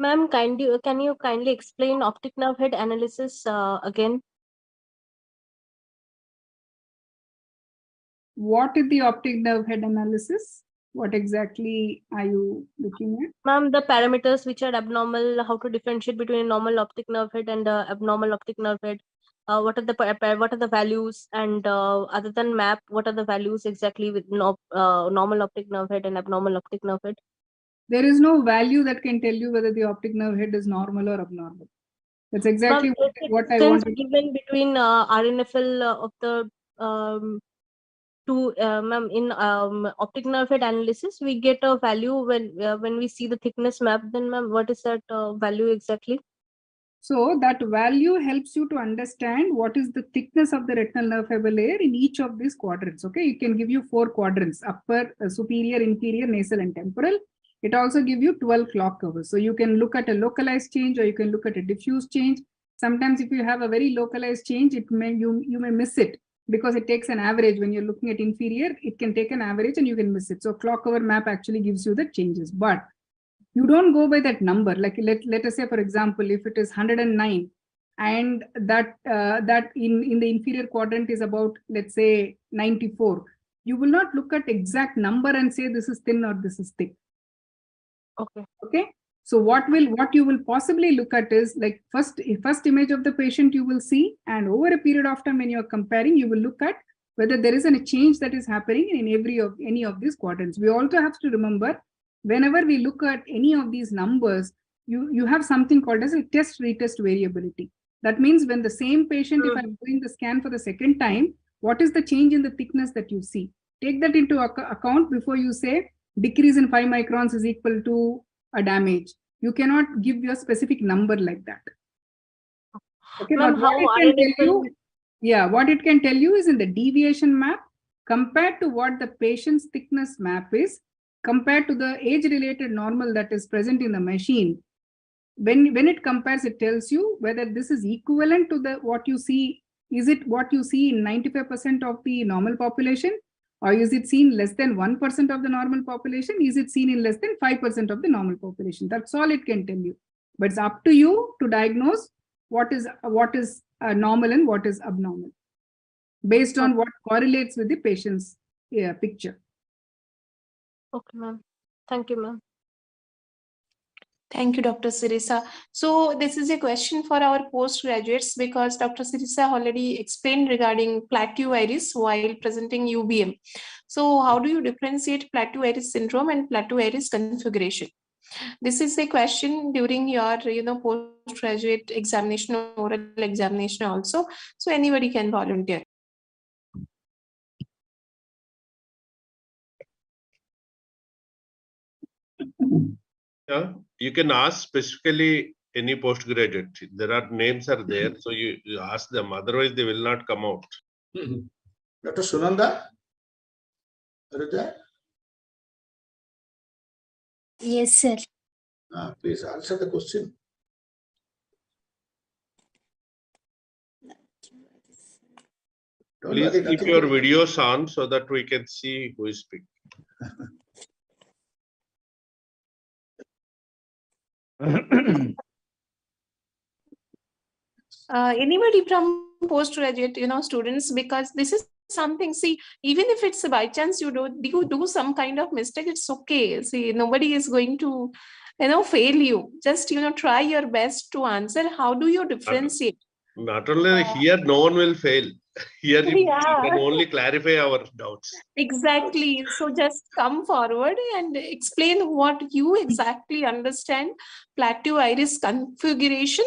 Ma'am, can you kindly explain optic nerve head analysis again? What is the optic nerve head analysis? What exactly are you looking at? Ma'am, the parameters which are abnormal, how to differentiate between a normal optic nerve head and abnormal optic nerve head. What are the values, and other than map, what are the values exactly with normal optic nerve head and abnormal optic nerve head? There is no value that can tell you whether the optic nerve head is normal or abnormal. That's exactly what I wanted. Given between RNFL of the ma'am, in optic nerve head analysis, we get a value when we see the thickness map. Then, ma'am, what is that value exactly? So that value helps you to understand what is the thickness of the retinal nerve fiber layer in each of these quadrants. Okay, it can give you 4 quadrants: upper, superior, inferior, nasal, and temporal. It also gives you 12 clock curves. So you can look at a localized change or you can look at a diffuse change. Sometimes if you have a very localized change, you may miss it because it takes an average. When you're looking at inferior, it can take an average and you can miss it. So clock cover map actually gives you the changes, but you don't go by that number. Like let us say, for example, if it is 109 and that in the inferior quadrant is about, let's say, 94, you will not look at exact number and say this is thin or this is thick. Okay. So what you will possibly look at is like first image of the patient you will see, and over a period of time when you are comparing, you will look at whether there is a change that is happening in any of these quadrants. We also have to remember, whenever we look at any of these numbers, you have something called as a test-retest variability. That means when the same patient, if I'm doing the scan for the second time, what is the change in the thickness that you see? Take that into account before you say decrease in 5 microns is equal to a damage. You cannot give your specific number like that. Okay, but what it can tell you is in the deviation map, compared to what the patient's thickness map is, compared to the age-related normal that is present in the machine. When it compares, it tells you whether this is equivalent to what you see. Is it what you see in 95% of the normal population? Or is it seen less than 1% of the normal population? Is it seen in less than 5% of the normal population? That's all it can tell you. But it's up to you to diagnose what is normal and what is abnormal, based on what correlates with the patient's picture. Okay, ma'am. Thank you, ma'am. Thank you, Dr. Sirisa. So this is a question for our postgraduates, because Dr. Sirisa already explained regarding plateau iris while presenting UBM. So how do you differentiate plateau iris syndrome and plateau iris configuration? This is a question during your postgraduate examination or oral examination also. So anybody can volunteer. Yeah, you can ask specifically any postgraduate. There are names are there, so you ask them. Otherwise, they will not come out. Dr. Sunanda, are you there? Yes, sir. Please answer the question. Please keep your videos on so that we can see who is speaking. Anybody from postgraduate, students, because this is something, see, even if it's by chance you do some kind of mistake, it's okay. See, nobody is going to, fail you. Just, try your best to answer. How do you differentiate? Not only here, no one will fail. Here, we can only clarify our doubts. Exactly. So just come forward and explain what you exactly understand plateau iris configuration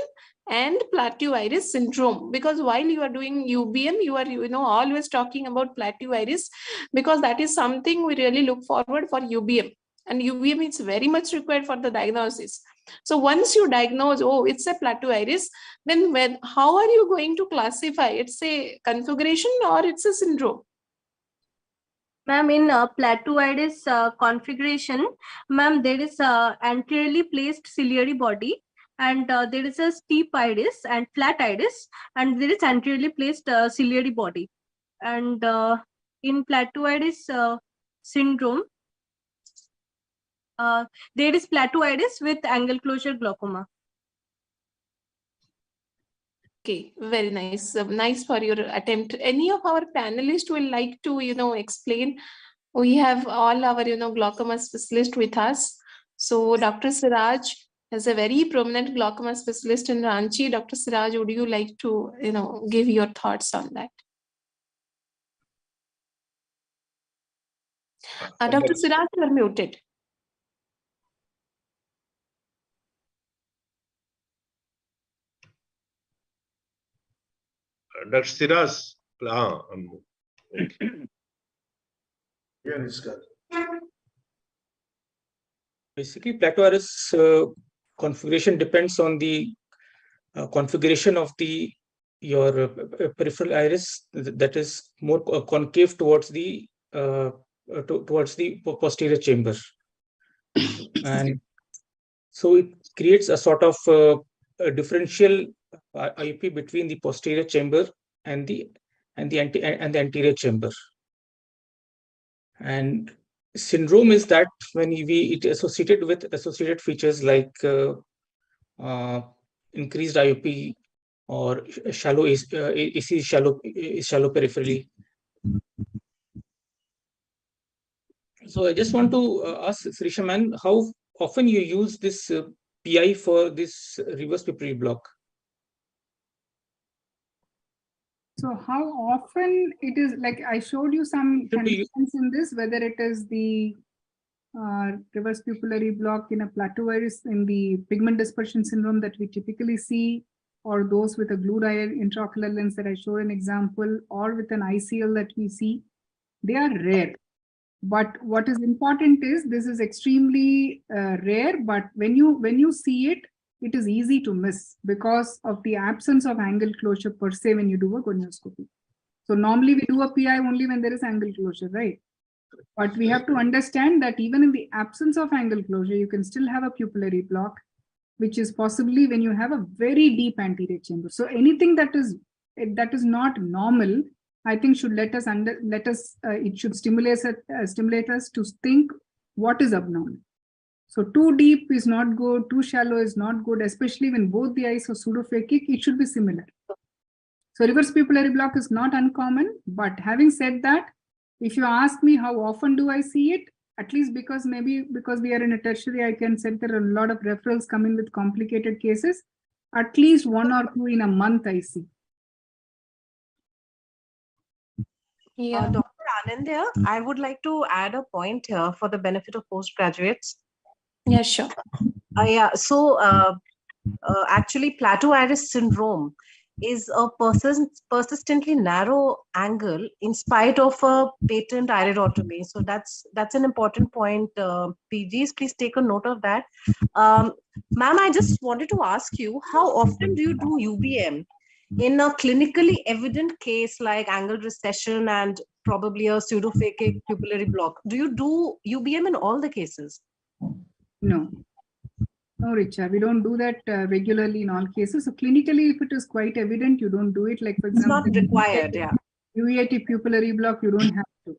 and plateau iris syndrome, because while you are doing UBM, you are always talking about plateau iris, because that is something we really look forward for UBM, and UBM is very much required for the diagnosis. So once you diagnose, oh, it's a plateau iris, then how are you going to classify? It's a configuration or it's a syndrome? Ma'am, in plateau iris configuration, ma'am, there is anteriorly placed ciliary body, and there is a steep iris and flat iris, and there is anteriorly placed ciliary body. And in plateau iris syndrome, there is plateau iris with angle closure glaucoma. Okay, very nice. Nice for your attempt. Any of our panelists will like to, explain? We have all our, glaucoma specialist with us. So Dr. Siraj is a very prominent glaucoma specialist in Ranchi. Dr. Siraj, would you like to, give your thoughts on that? Dr. Siraj, you are muted. Dr. Siraj. Basically, plateau iris configuration depends on the configuration of your peripheral iris that is more concave towards the posterior chamber, and so it creates a sort of a differential IOP between the posterior chamber and the anterior chamber. And syndrome is that when it associated with associated features like increased IOP or shallow is shallow peripherally. So I just want to ask Sirisha ma'am, how often you use this PI for this reverse pupillary block? So how often it is, like I showed you some Should be- conditions in this, whether it is the reverse pupillary block in a plateau iris in the pigment dispersion syndrome that we typically see, or those with a glued eye intraocular lens that I showed an example, or with an ICL that we see, they are rare. But what is important is this is extremely rare, but when you see it, it is easy to miss because of the absence of angle closure per se when you do a gonioscopy. So normally we do a PI only when there is angle closure, right? But we have to understand that even in the absence of angle closure, you can still have a pupillary block, which is possibly when you have a very deep anterior chamber. So anything that is not normal, I think should it should stimulate us to think what is abnormal. So too deep is not good, too shallow is not good, especially when both the eyes are pseudophakic, it should be similar. So reverse pupillary block is not uncommon, but having said that, if you ask me how often do I see it, at least because we are in a tertiary eye care center, a lot of referrals come in with complicated cases, at least 1 or 2 in a month I see. Yeah. Dr. Anandya, I would like to add a point here for the benefit of postgraduates. Yeah, sure. Actually, plateau iris syndrome is a persistently narrow angle in spite of a patent iridotomy. So that's an important point. PGs, please take a note of that. Ma'am, I just wanted to ask you, how often do you do UBM in a clinically evident case like angle recession and probably a pseudophakic pupillary block? Do you do UBM in all the cases? No, Richa, we don't do that regularly in all cases. So clinically, if it is quite evident, you don't do it. Like for example, it's not required, yeah. UEAT pupillary block, you don't have to.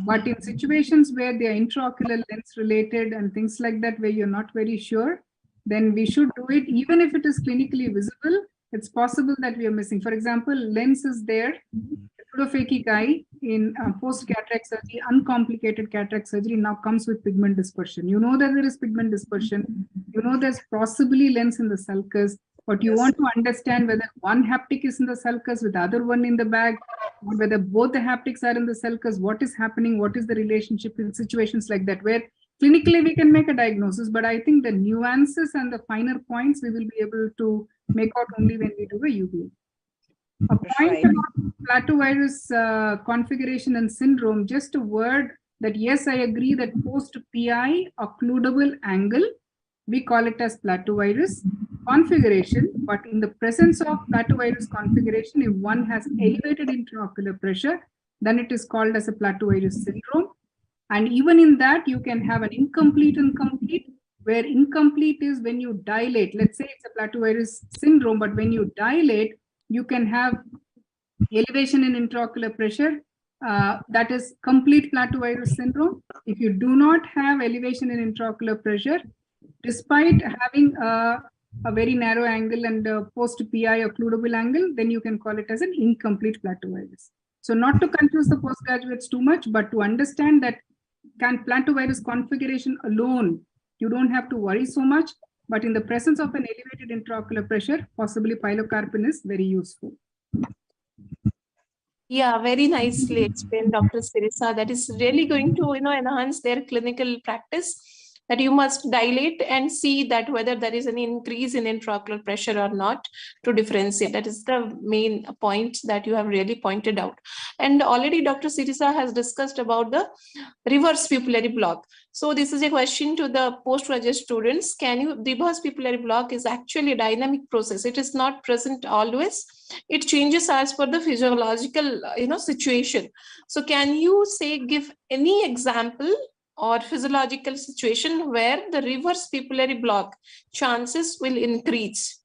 But in situations where they are intraocular lens related and things like that, where you're not very sure, then we should do it. Even if it is clinically visible, it's possible that we are missing. For example, lens is there, pseudophakic eye in post-cataract surgery, uncomplicated cataract surgery now comes with pigment dispersion. You know that there is pigment dispersion. You know there's possibly lens in the sulcus, but you want to understand whether one haptic is in the sulcus with the other one in the bag, or whether both the haptics are in the sulcus, what is happening, what is the relationship in situations like that, where clinically we can make a diagnosis, but I think the nuances and the finer points we will be able to make out only when we do a UBM. A point about plateau iris configuration and syndrome, just a word that yes, I agree that post-PI occludable angle, we call it as plateau iris configuration, but in the presence of plateau iris configuration, if one has elevated intraocular pressure, then it is called as a plateau iris syndrome. And even in that, you can have an incomplete and complete, where incomplete is when you dilate. Let's say it's a plateau iris syndrome, but when you dilate, you can have elevation in intraocular pressure. That is complete plateau iris syndrome. If you do not have elevation in intraocular pressure, despite having a very narrow angle and post-PI occludable angle, then you can call it as an incomplete plateau iris. So not to confuse the postgraduates too much, but to understand that plateau iris configuration alone, you don't have to worry so much. But in the presence of an elevated intraocular pressure, possibly pilocarpine is very useful. Yeah, very nicely explained, Dr. Sirisa. That is really going to enhance their clinical practice, that you must dilate and see that whether there is any increase in intraocular pressure or not to differentiate. That is the main point that you have really pointed out. And already Dr. Sirisa has discussed about the reverse pupillary block. So this is a question to the postgraduate students. Reverse pupillary block is actually a dynamic process. It is not present always. It changes as per the physiological situation. So can you give any example or physiological situation where the reverse pupillary block chances will increase?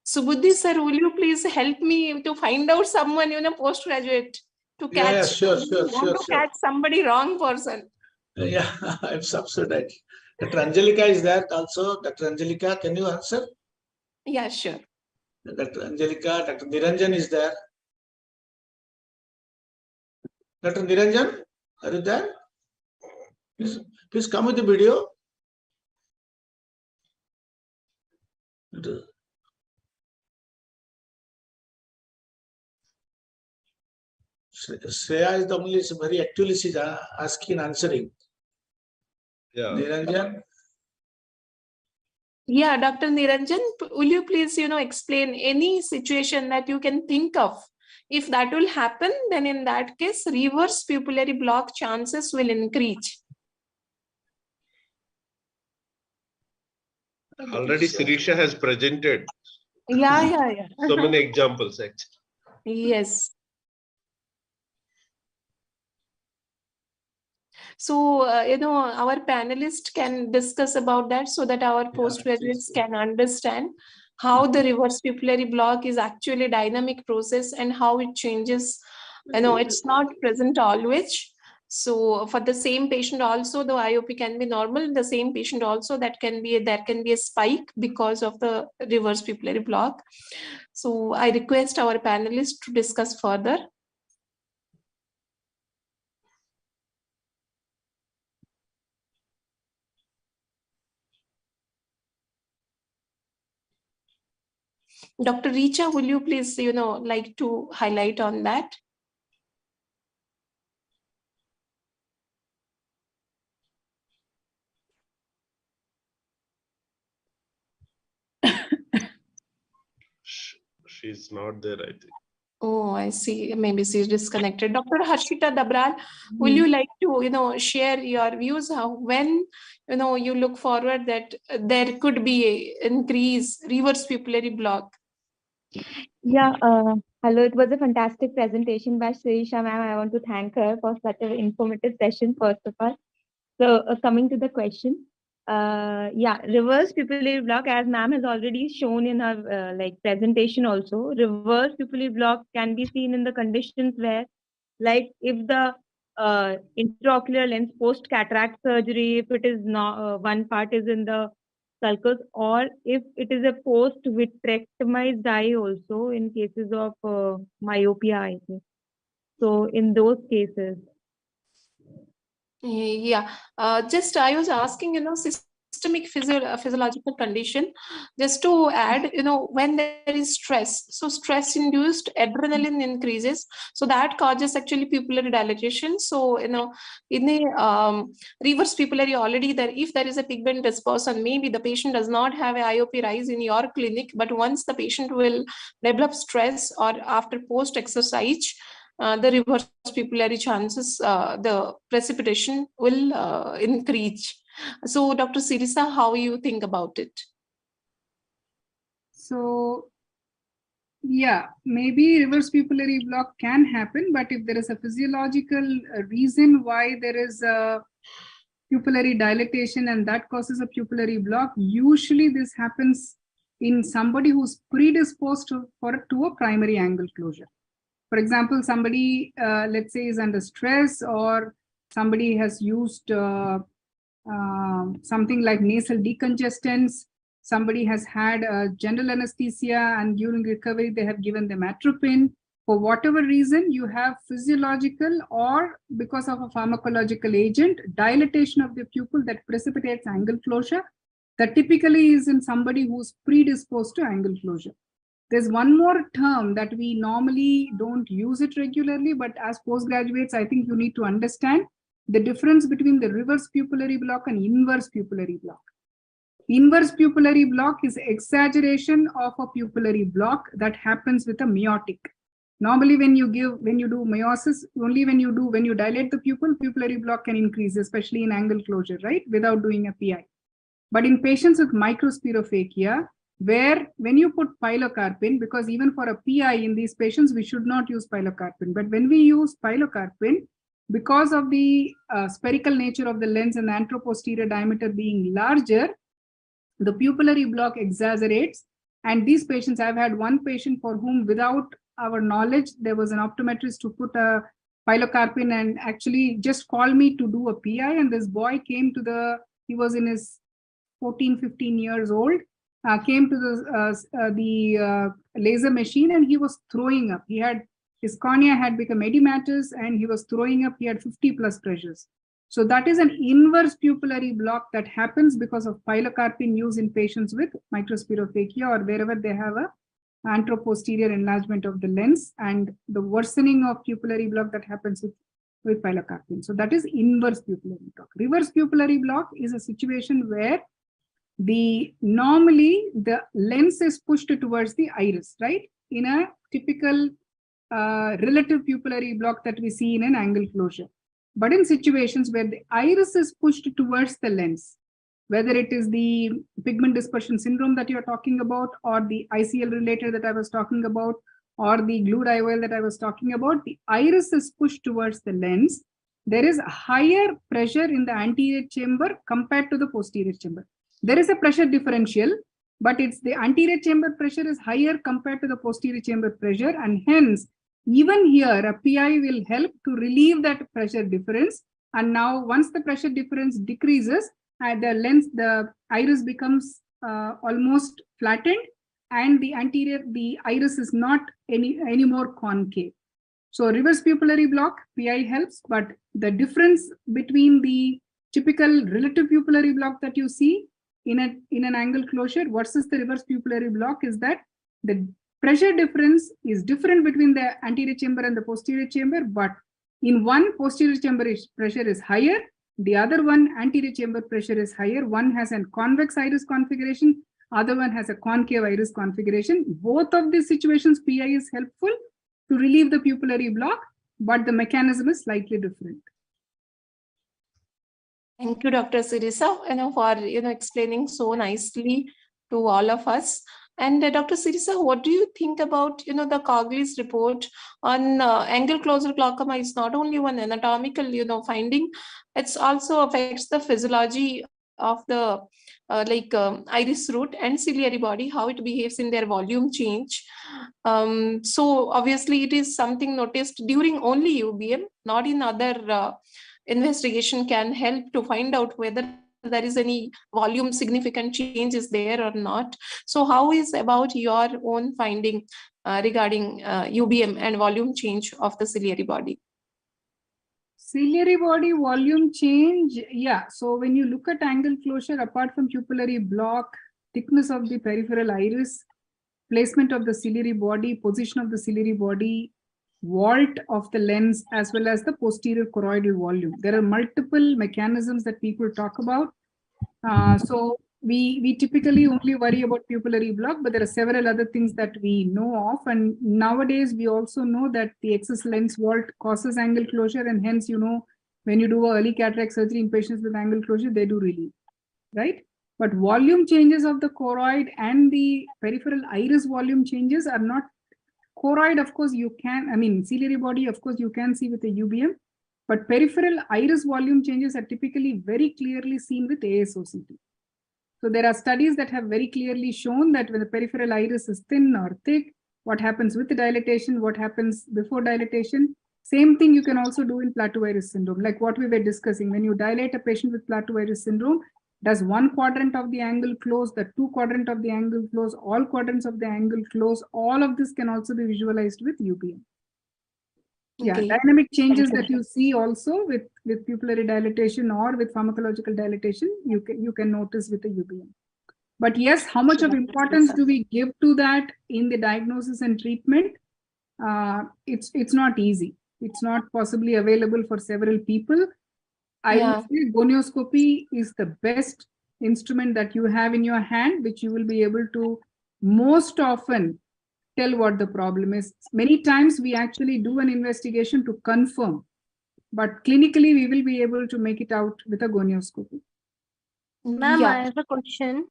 Subudhi sir, will you please help me to find out someone, postgraduate, to catch, sure. catch somebody wrong person? Yeah, I'm subsidized. Dr. Angelica is there also. Dr. Angelica, can you answer? Yeah, sure. Dr. Angelica, Dr. Niranjan is there. Dr. Niranjan, are you there? Please come with the video. Shreya is the only very actively she's asking and answering. Yeah. Niranjan. Yeah, Dr. Niranjan, will you please, explain any situation that you can think of? If that will happen, then in that case, reverse pupillary block chances will increase. Already Sirisha has presented Yeah. so many examples actually. Yes. So, our panelists can discuss about that so that our postgraduates can understand how the reverse pupillary block is actually a dynamic process and how it changes. It's not present always. So for the same patient also, the IOP can be normal. The same patient also, there can be a spike because of the reverse pupillary block. So I request our panelists to discuss further. Dr. Richa, will you please, like to highlight on that? She's not there, I think. Oh, I see. Maybe she's disconnected. Dr. Harshita Dabral, will you like to, share your views when, you look forward that there could be an increase reverse pupillary block? Yeah, hello. It was a fantastic presentation by Sirisha ma'am. I want to thank her for such an informative session, first of all. So, coming to the question, reverse pupillary block, as ma'am has already shown in her presentation also, reverse pupillary block can be seen in the conditions where, like, if the intraocular lens post cataract surgery, if it is not one part is in the sulcus, or if it is a post vitrectomized eye also in cases of myopia, I think. So in those cases. Yeah, just I was asking, systemic physiological condition, just to add, when there is stress, so stress induced adrenaline increases, so that causes actually pupillary dilatation. So, in a reverse pupillary already there, if there is a pigment dispersion, maybe the patient does not have a IOP rise in your clinic, but once the patient will develop stress or after post exercise, the reverse pupillary chances, the precipitation will increase. So, Dr. Sirisa, how you think about it? So, yeah, maybe reverse pupillary block can happen, but if there is a physiological reason why there is a pupillary dilatation and that causes a pupillary block, usually this happens in somebody who's predisposed to a primary angle closure. For example, somebody, let's say, is under stress, or somebody has used something like nasal decongestants. Somebody has had general anesthesia, and during recovery, they have given them atropine. For whatever reason, you have physiological or because of a pharmacological agent, dilatation of the pupil that precipitates angle closure. That typically is in somebody who's predisposed to angle closure. There's one more term that we normally don't use it regularly, but as postgraduates, I think you need to understand the difference between the reverse pupillary block and inverse pupillary block. Inverse pupillary block is exaggeration of a pupillary block that happens with a meiotic. Normally, when you do meiosis, only when you dilate the pupil, pupillary block can increase, especially in angle closure, right? Without doing a PI. But in patients with microspirophakia, where when you put pilocarpine, because even for a PI in these patients, we should not use pilocarpine. But when we use pilocarpine, because of the spherical nature of the lens and the anteroposterior diameter being larger, the pupillary block exaggerates. And these patients, I've had one patient for whom, without our knowledge, there was an optometrist who put a pilocarpine and actually just called me to do a PI. And this boy came to he was in his 14, 15 years old, came to the laser machine and he was throwing up. His cornea had become edematous and he was throwing up. He had 50 plus pressures. So that is an inverse pupillary block that happens because of pilocarpine use in patients with microspirophakia or wherever they have a anteroposterior enlargement of the lens, and the worsening of pupillary block that happens with pilocarpine. So that is inverse pupillary block. Reverse pupillary block is a situation where normally the lens is pushed towards the iris, right? In a typical relative pupillary block that we see in an angle closure. But in situations where the iris is pushed towards the lens, whether it is the pigment dispersion syndrome that you're talking about, or the ICL related that I was talking about, or the glued IOL that I was talking about, the iris is pushed towards the lens. There is a higher pressure in the anterior chamber compared to the posterior chamber. There is a pressure differential, but it's the anterior chamber pressure is higher compared to the posterior chamber pressure, and hence even here a PI will help to relieve that pressure difference. And now once the pressure difference decreases, the iris becomes almost flattened, and the iris is not any more concave. So reverse pupillary block, PI helps, but the difference between the typical relative pupillary block that you see in an angle closure versus the reverse pupillary block is that the pressure difference is different between the anterior chamber and the posterior chamber, but in one, posterior chamber pressure is higher, the other one, anterior chamber pressure is higher. One has a convex iris configuration, other one has a concave iris configuration. Both of these situations, PI is helpful to relieve the pupillary block, but the mechanism is slightly different. Thank you, Dr. Sirisa, for explaining so nicely to all of us. And Dr. Sirisa, what do you think about the Cogley's report on angle closure glaucoma? Is not only one anatomical finding, it also affects the physiology of the iris root and ciliary body, how it behaves in their volume change. So obviously it is something noticed during only UBM, not in other investigation, can help to find out whether there is any volume significant change is there or not. So how is about your own finding regarding UBM and volume change of the ciliary body? Ciliary body volume change, yeah. So when you look at angle closure, apart from pupillary block, thickness of the peripheral iris, placement of the ciliary body, position of the ciliary body, vault of the lens, as well as the posterior choroidal volume. There are multiple mechanisms that people talk about. So we typically only worry about pupillary block, but there are several other things that we know of. And nowadays, we also know that the excess lens vault causes angle closure. And hence, when you do early cataract surgery in patients with angle closure, they do relieve, right? But volume changes of the choroid and the peripheral iris volume changes are not. Choroid, of course, you can, ciliary body, of course, you can see with a UBM, but peripheral iris volume changes are typically very clearly seen with ASOCT. So there are studies that have very clearly shown that when the peripheral iris is thin or thick, what happens with the dilatation, what happens before dilatation. Same thing you can also do in plateau iris syndrome, like what we were discussing. When you dilate a patient with plateau iris syndrome, does one quadrant of the angle close, the two quadrant of the angle close, all quadrants of the angle close? All of this can also be visualized with UBM. Yeah, Okay. dynamic changes that you see also with pupillary dilatation or with pharmacological dilatation, you can notice with the UBM. But yes, how much of importance do we give to that in the diagnosis and treatment? It's not easy. It's not possibly available for several people. I would say gonioscopy is the best instrument that you have in your hand, which you will be able to most often tell what the problem is. Many times we actually do an investigation to confirm, but clinically we will be able to make it out with a gonioscopy. Ma'am, I have a question.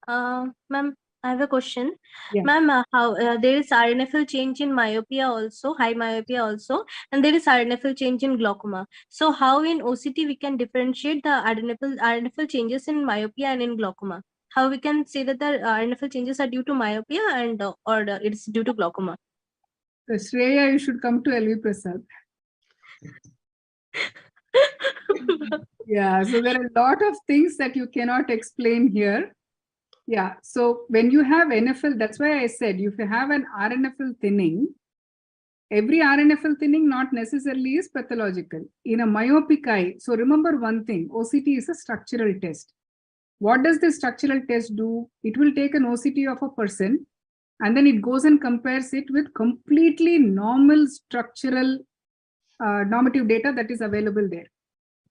Ma'am, I have a question. Yeah. Ma'am, how there is RNFL change in myopia also, high myopia also, and there is RNFL change in glaucoma. So how in OCT we can differentiate the RNFL changes in myopia and in glaucoma? How we can say that the RNFL changes are due to myopia and or it's due to glaucoma? So Shreya, you should come to LV Prasad. Yeah, so there are a lot of things that you cannot explain here. Yeah, so when you have NFL, that's why I said if you have an RNFL thinning, every RNFL thinning not necessarily is pathological. In a myopic eye, so remember one thing, OCT is a structural test. What does the structural test do? It will take an OCT of a person and then it goes and compares it with completely normal structural normative data that is available there.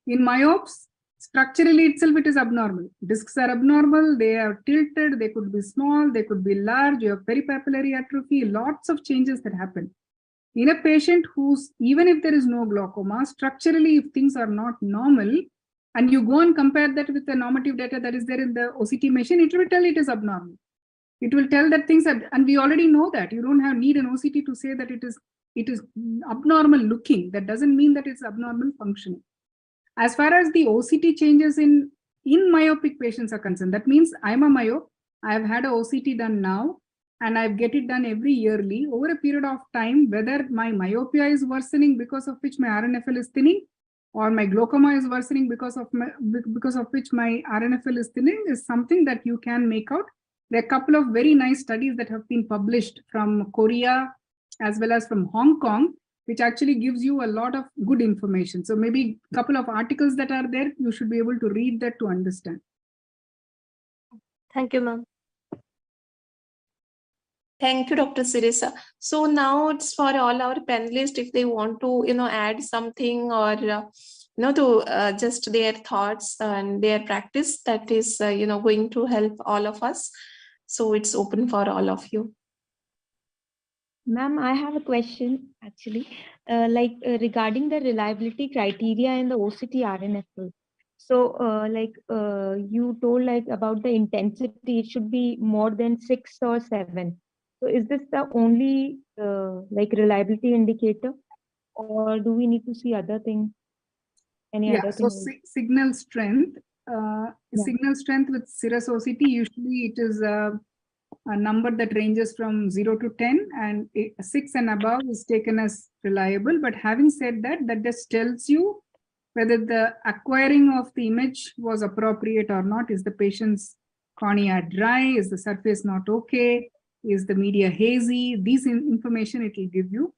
In myopes, structurally itself it is abnormal. Discs are abnormal, they are tilted, they could be small, they could be large, you have peripapillary atrophy, lots of changes that happen. In a patient who's, even if there is no glaucoma, structurally if things are not normal, and you go and compare that with the normative data that is there in the OCT machine, it will tell it is abnormal. It will tell that things are, and we already know that. You don't need an OCT to say that it is abnormal looking. That doesn't mean that it's abnormal functioning. As far as the OCT changes in myopic patients are concerned, that means I'm a myope, I've had an OCT done now, and I get it done every yearly over a period of time, whether my myopia is worsening because of which my RNFL is thinning, or my glaucoma is worsening because of which my RNFL is thinning, is something that you can make out. There are a couple of very nice studies that have been published from Korea as well as from Hong Kong, which actually gives you a lot of good information. So maybe a couple of articles that are there, you should be able to read that to understand. Thank you, ma'am. Thank you, Dr. Sirisa. So now it's for all our panelists, if they want to, add something or, to just their thoughts and their practice that is, going to help all of us. So it's open for all of you. Ma'am, I have a question actually, regarding the reliability criteria in the OCT RNFL. So, you told about the intensity, it should be more than 6 or 7. So, is this the only reliability indicator, or do we need to see other things? Any other so thing? signal strength. Signal strength with Cirrus OCT, usually it is a number that ranges from 0 to 10, and 6 and above is taken as reliable. But having said that, that just tells you whether the acquiring of the image was appropriate or not. Is the patient's cornea dry? Is the surface not okay? Is the media hazy? These information it will give you.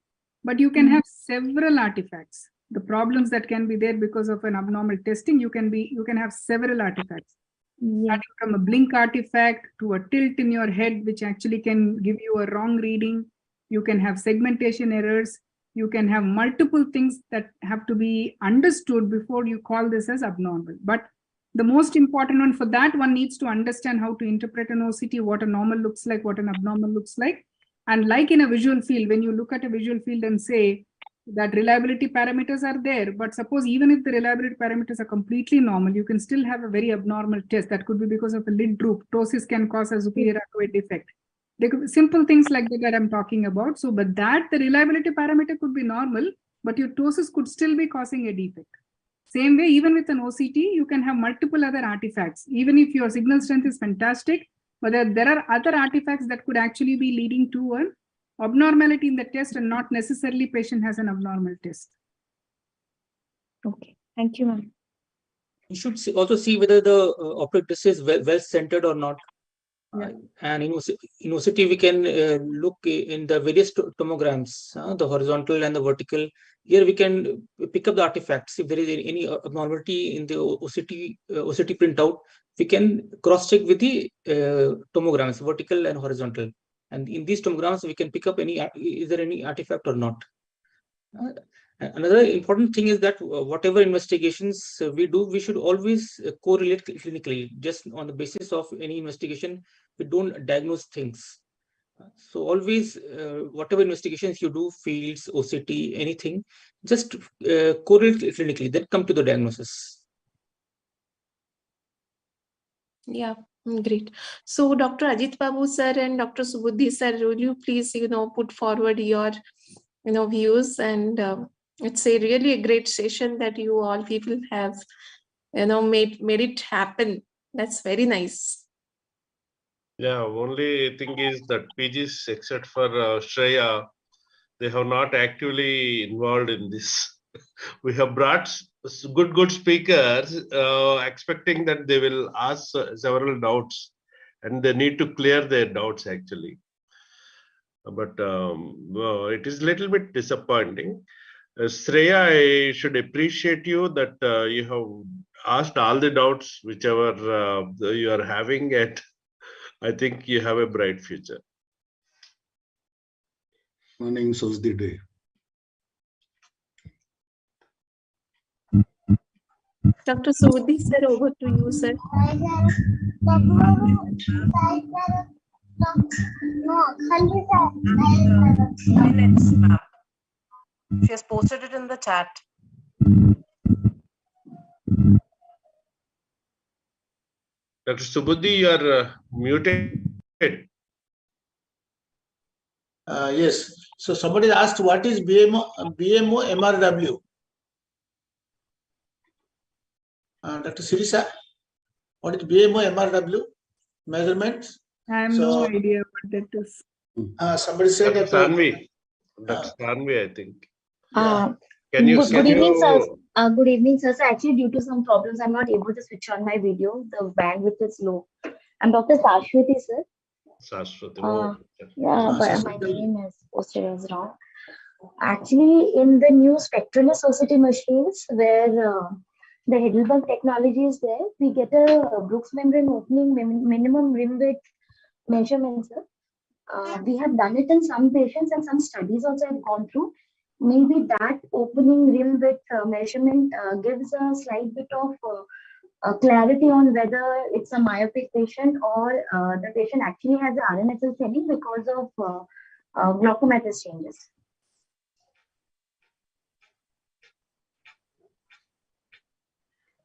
But you can have several artifacts. The problems that can be there because of an abnormal testing, you can have several artifacts. Starting from a blink artifact to a tilt in your head, which actually can give you a wrong reading. You can have segmentation errors. You can have multiple things that have to be understood before you call this as abnormal. But the most important one, for that one needs to understand how to interpret an OCT, what a normal looks like, what an abnormal looks like. And like in a visual field, when you look at a visual field and say that reliability parameters are there, but suppose even if the reliability parameters are completely normal, you can still have a very abnormal test. That could be because of a lid droop. Ptosis can cause a superior arcuate defect. There could be simple things like that I'm talking about. So, but that the reliability parameter could be normal, but your ptosis could still be causing a defect. Same way, even with an OCT, you can have multiple other artifacts. Even if your signal strength is fantastic, but there are other artifacts that could actually be leading to an abnormality in the test, and not necessarily patient has an abnormal test. Okay, thank you, ma'am. You should also see whether the optic disc is well centered or not. Yeah. And in OCT, we can look in the various tomograms, the horizontal and the vertical. Here we can pick up the artifacts. If there is any abnormality in the OCT printout, we can cross-check with the tomograms, vertical and horizontal. And in these tomograms, we can pick up is there any artifact or not. Another important thing is that whatever investigations we do, we should always correlate clinically. Just on the basis of any investigation, we don't diagnose things. So always, whatever investigations you do, fields, OCT, anything, just correlate clinically, then come to the diagnosis. Yeah, great. So Dr. Ajit Babu sir and Dr. Subudhi sir, will you please, put forward your, views, and it's a really a great session that you all people have, made it happen. That's very nice. Yeah, only thing is that PGs, except for Shreya, they have not actively involved in this. We have brought good speakers, expecting that they will ask several doubts, and they need to clear their doubts actually. But well, it is a little bit disappointing. Shreya, I should appreciate you that you have asked all the doubts whichever you are having, and I think you have a bright future. Morning shows the day. Dr. Sudhi, sir, over to you, sir. Minutes, ma'am. She has posted it in the chat. Dr. Subudhi, you are muted. Yes. So somebody asked, what is BMO MRW? Dr. Sirisa, what is BMO MRW measurements? I have no idea what that is. Somebody said Dr. that. Sanvi. Dr. Sanvi, I think. Yeah. Can you? Good evening, sir. Good evening, sir. So actually, due to some problems, I'm not able to switch on my video. The bandwidth is low. I'm Dr. Sashwati, sir. Sashwati. Yeah, but my name is posted as wrong. Actually, in the new spectralist OCT machines, where the Heidelberg technology is there, we get a Brooks membrane opening minimum rim width measurement, sir. We have done it in some patients, and some studies also have gone through. Maybe that opening rim width measurement gives a slight bit of clarity on whether it's a myopic patient or the patient actually has the RNSL thinning because of glaucomatous changes.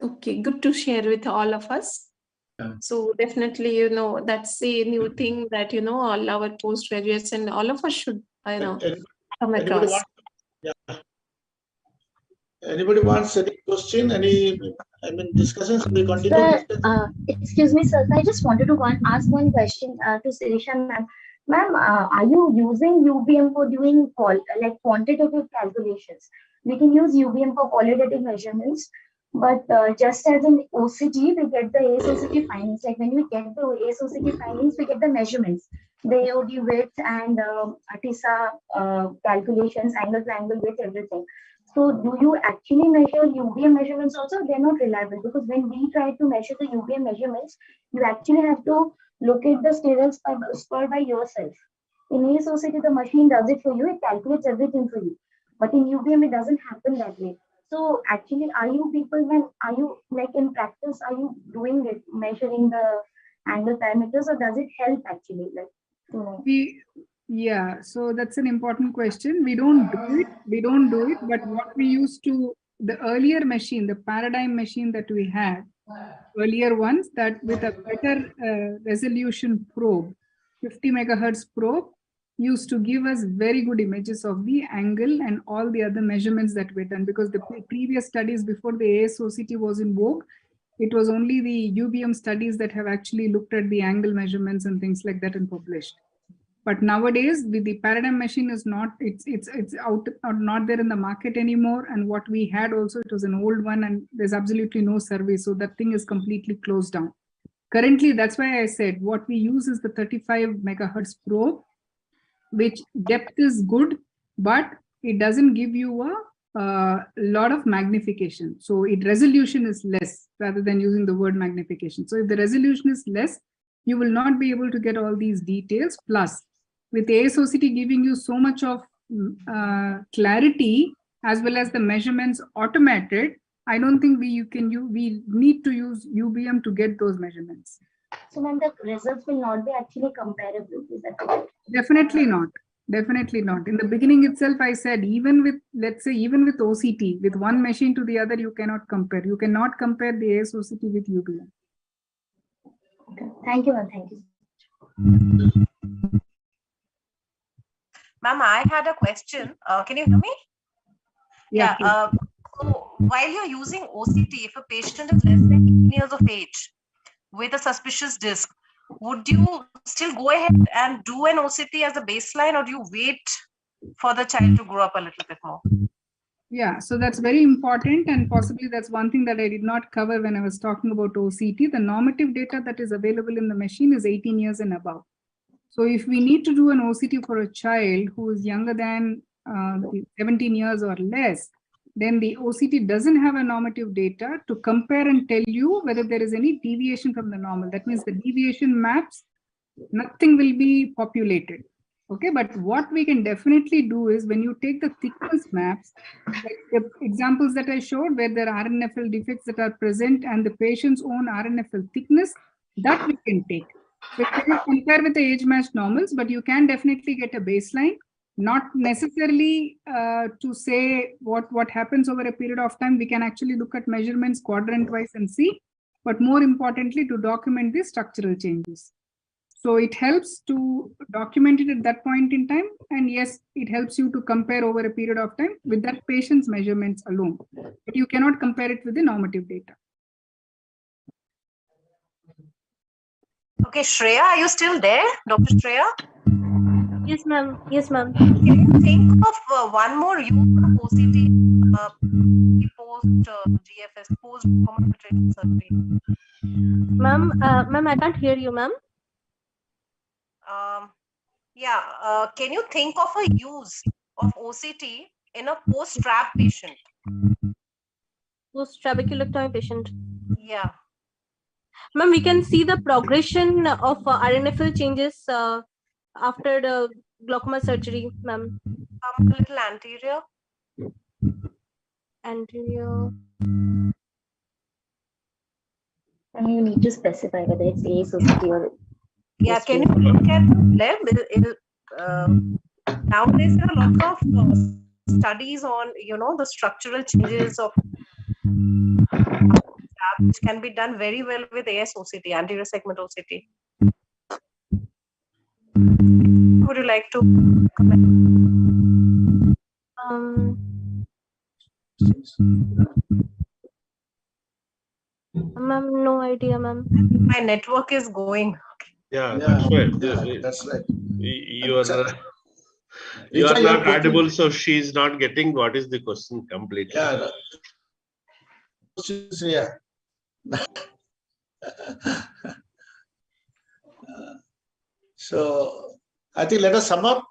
Okay, good to share with all of us. So definitely, that's a new thing that, all our postgraduates and all of us should, come across. Anybody wants any question, discussions? We continue. Sir, excuse me, sir. I just wanted to ask one question to Sirisha ma'am. Ma'am, are you using UBM for doing quantitative calculations? We can use UBM for qualitative measurements, but just as in OCT, we get the ASOCT findings. Like when we get the ASOCT findings, we get the measurements, the AOD width and ATISA calculations, angle to angle width, everything. So do you actually measure UBM measurements also? They're not reliable, because when we try to measure the UBM measurements, you actually have to locate the sterile spur by yourself. In ASOCT, the machine does it for you, it calculates everything for you. But in UBM, it doesn't happen that way. So actually, are you in practice, are you doing it, measuring the angle parameters, or does it help actually? Yeah, so that's an important question. We don't do it, but what we used to, the earlier machine, the paradigm machine that we had, earlier ones, that with a better resolution probe, 50 megahertz probe, used to give us very good images of the angle and all the other measurements that were done, because the previous studies before the ASOCT was in vogue, it was only the UBM studies that have actually looked at the angle measurements and things like that and published. But nowadays, with the paradigm machine is not, it's out or not there in the market anymore. And what we had also, it was an old one, and there's absolutely no survey. So that thing is completely closed down. Currently, that's why I said what we use is the 35 megahertz probe, which depth is good, but it doesn't give you a lot of magnification. So resolution is less, rather than using the word magnification. So if the resolution is less, you will not be able to get all these details. Plus, with ASOCT giving you so much of clarity, as well as the measurements automated, I don't think we need to use UBM to get those measurements. So then the results will not be actually comparable, is that correct? Definitely not. Definitely not. In the beginning itself, I said, even with, let's say, even with OCT, with one machine to the other, you cannot compare. You cannot compare the ASOCT with UBM. Okay. Thank you, ma'am. Thank you. Ma'am, I had a question. Can you hear me? Yeah. So while you're using OCT, if a patient is less than 18 years of age with a suspicious disc, would you still go ahead and do an OCT as a baseline, or do you wait for the child to grow up a little bit more? Yeah, so that's very important, and possibly that's one thing that I did not cover when I was talking about OCT. The normative data that is available in the machine is 18 years and above. So if we need to do an OCT for a child who is younger than 17 years or less, then the OCT doesn't have a normative data to compare and tell you whether there is any deviation from the normal. That means the deviation maps, nothing will be populated. Okay, but what we can definitely do is when you take the thickness maps, like the examples that I showed where there are RNFL defects that are present and the patient's own RNFL thickness, that we can take. So you cannot compare with the age-matched normals, but you can definitely get a baseline, not necessarily to say what happens over a period of time. We can actually look at measurements quadrant-wise and see, but more importantly, to document the structural changes. So it helps to document it at that point in time. And yes, it helps you to compare over a period of time with that patient's measurements alone. But you cannot compare it with the normative data. Okay, Shreya, are you still there? Dr. Shreya? Yes, ma'am. Yes, ma'am. Can you think of one more use of OCT post GFS, post glaucoma filtration surgery? Ma'am, I can't hear you, ma'am. Can you think of a use of OCT in a post-TRAP patient? Post-trabeculectomy patient. Yeah. Ma'am, we can see the progression of RNFL changes after the glaucoma surgery, ma'am. A little anterior. Anterior. And you need to specify whether it's EIZOC or. Yeah, can you look at the lab? Nowadays there are lots of studies on, the structural changes of which can be done very well with AS-OCT, anterior segment OCT. Would you like to comment? Ma'am, no idea, ma'am. My network is going. Yeah, that's right. Yeah, that's right. You are not audible, so she's not getting what is the question completely. Yeah. Yeah. So I think let us sum up.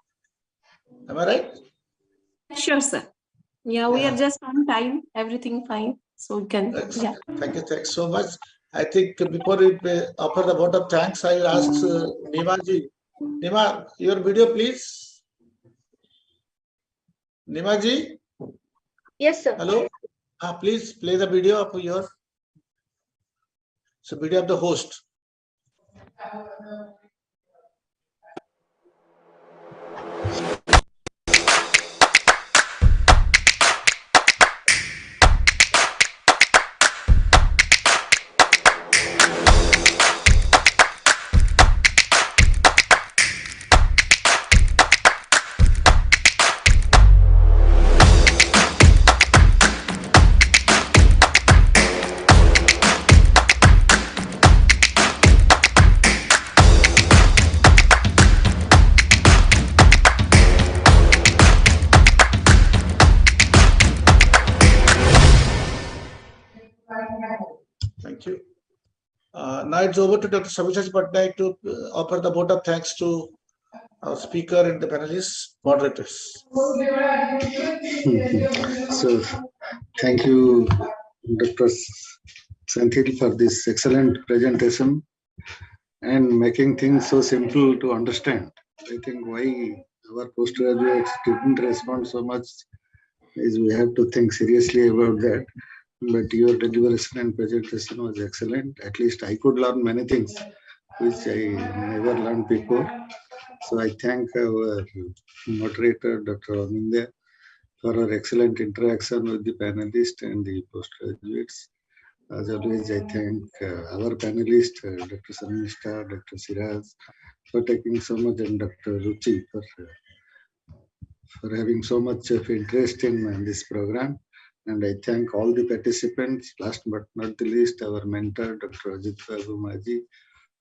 Am I right? Sure, sir. Yeah, we are just on time. Everything fine. So we can. Yeah. Thank you. Thanks so much. I think before we offer the vote of thanks, I will ask Nima ji. Nima, your video, please. Nima ji. Yes, sir. Hello. Please play the video of your. So video of the host. Thank you. Now it's over to Dr. Sabisha Patnaik to offer the vote of thanks to our speaker and the panelists, moderators. So, thank you, Dr. Senthil, for this excellent presentation and making things so simple to understand. I think why our postgraduates didn't respond so much is we have to think seriously about that. But your deliberation and presentation was excellent. At least I could learn many things which I never learned before. So I thank our moderator, Dr. Aminde, for her excellent interaction with the panelists and the postgraduates. As always, I thank our panelists, Dr. Sarmishta, Dr. Siraj, for taking so much, and Dr. Ruchi for having so much of interest in this program. And I thank all the participants, last but not the least, our mentor, Dr. Ajit Babu Maji,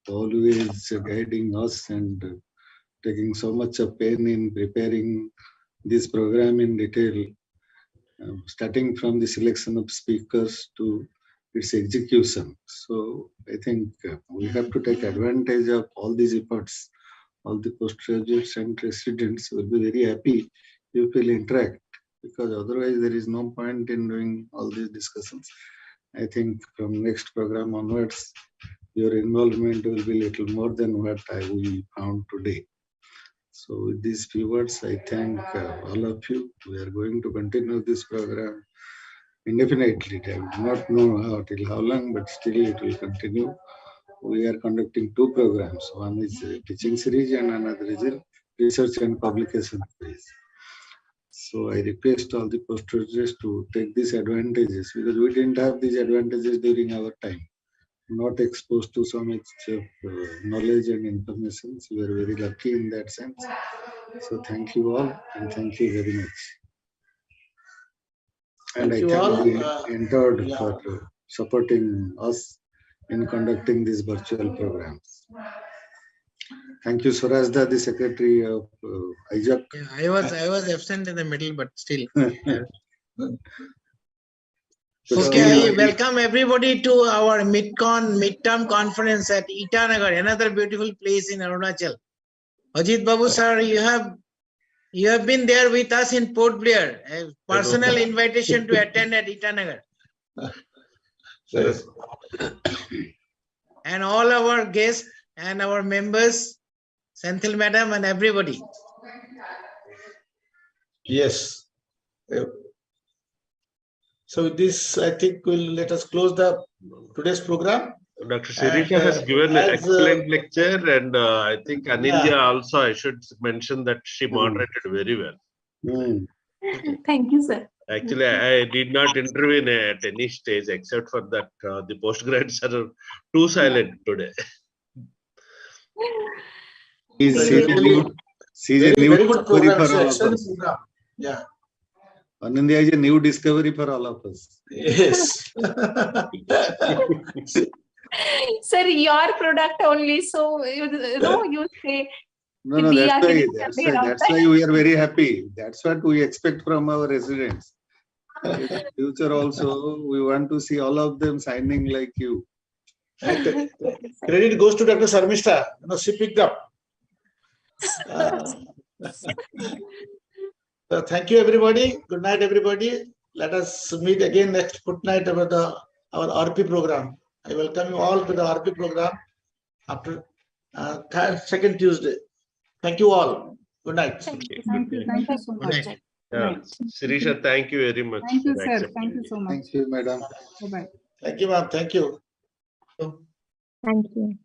always guiding us and taking so much of pain in preparing this program in detail. starting from the selection of speakers to its execution. So I think we have to take advantage of all these efforts. All the postgraduates and residents will be very happy if we'll interact, because otherwise there is no point in doing all these discussions. I think from next program onwards, your involvement will be little more than what we found today. So with these few words, I thank all of you. We are going to continue this program indefinitely. I do not know till how long, but still it will continue. We are conducting two programs. One is a teaching series and another is a research and publication series. So I request all the postgraduates to take these advantages, because we didn't have these advantages during our time. Not exposed to so much of knowledge and information. So we are very lucky in that sense. So thank you all, and thank you very much. And Thank I you thank all. the entered for supporting us in conducting these virtual programs. Thank you, Surajda, the Secretary of EIZOC. Yeah, I was absent in the middle, but still. Okay, I welcome everybody to our midterm conference at Itanagar, another beautiful place in Arunachal. Ajit Babu sir, you have been there with us in Port Blair. A personal invitation to attend at Itanagar. Yes. And all our guests and our members, Senthil Madam and everybody. Yes. So with this, I think let us close today's program. Dr. Sirisha has given an excellent lecture, and I think Anindya also, I should mention that she moderated very well. Thank you, sir. Actually, I did not intervene at any stage except for that the postgrads are too silent today. Very good program. Excellent program. Yeah. Anindya is a new discovery for all of us. Yes. Sir, your product only. So, you say. No, that's why we are very happy. That's what we expect from our residents. In the future also, we want to see all of them signing like you. Credit goes to Dr. Sarmishta. She picked up. So thank you, everybody. Good night, everybody. Let us meet again next fortnight about our RP program. I welcome you all to the RP program after second Tuesday. Thank you all. Good night. Thank you so much. Sirisha, thank you very much. Thank you, sir. Thank you so much. Thank you, madam. Bye-bye. Thank you, ma'am. Thank you. Thank you.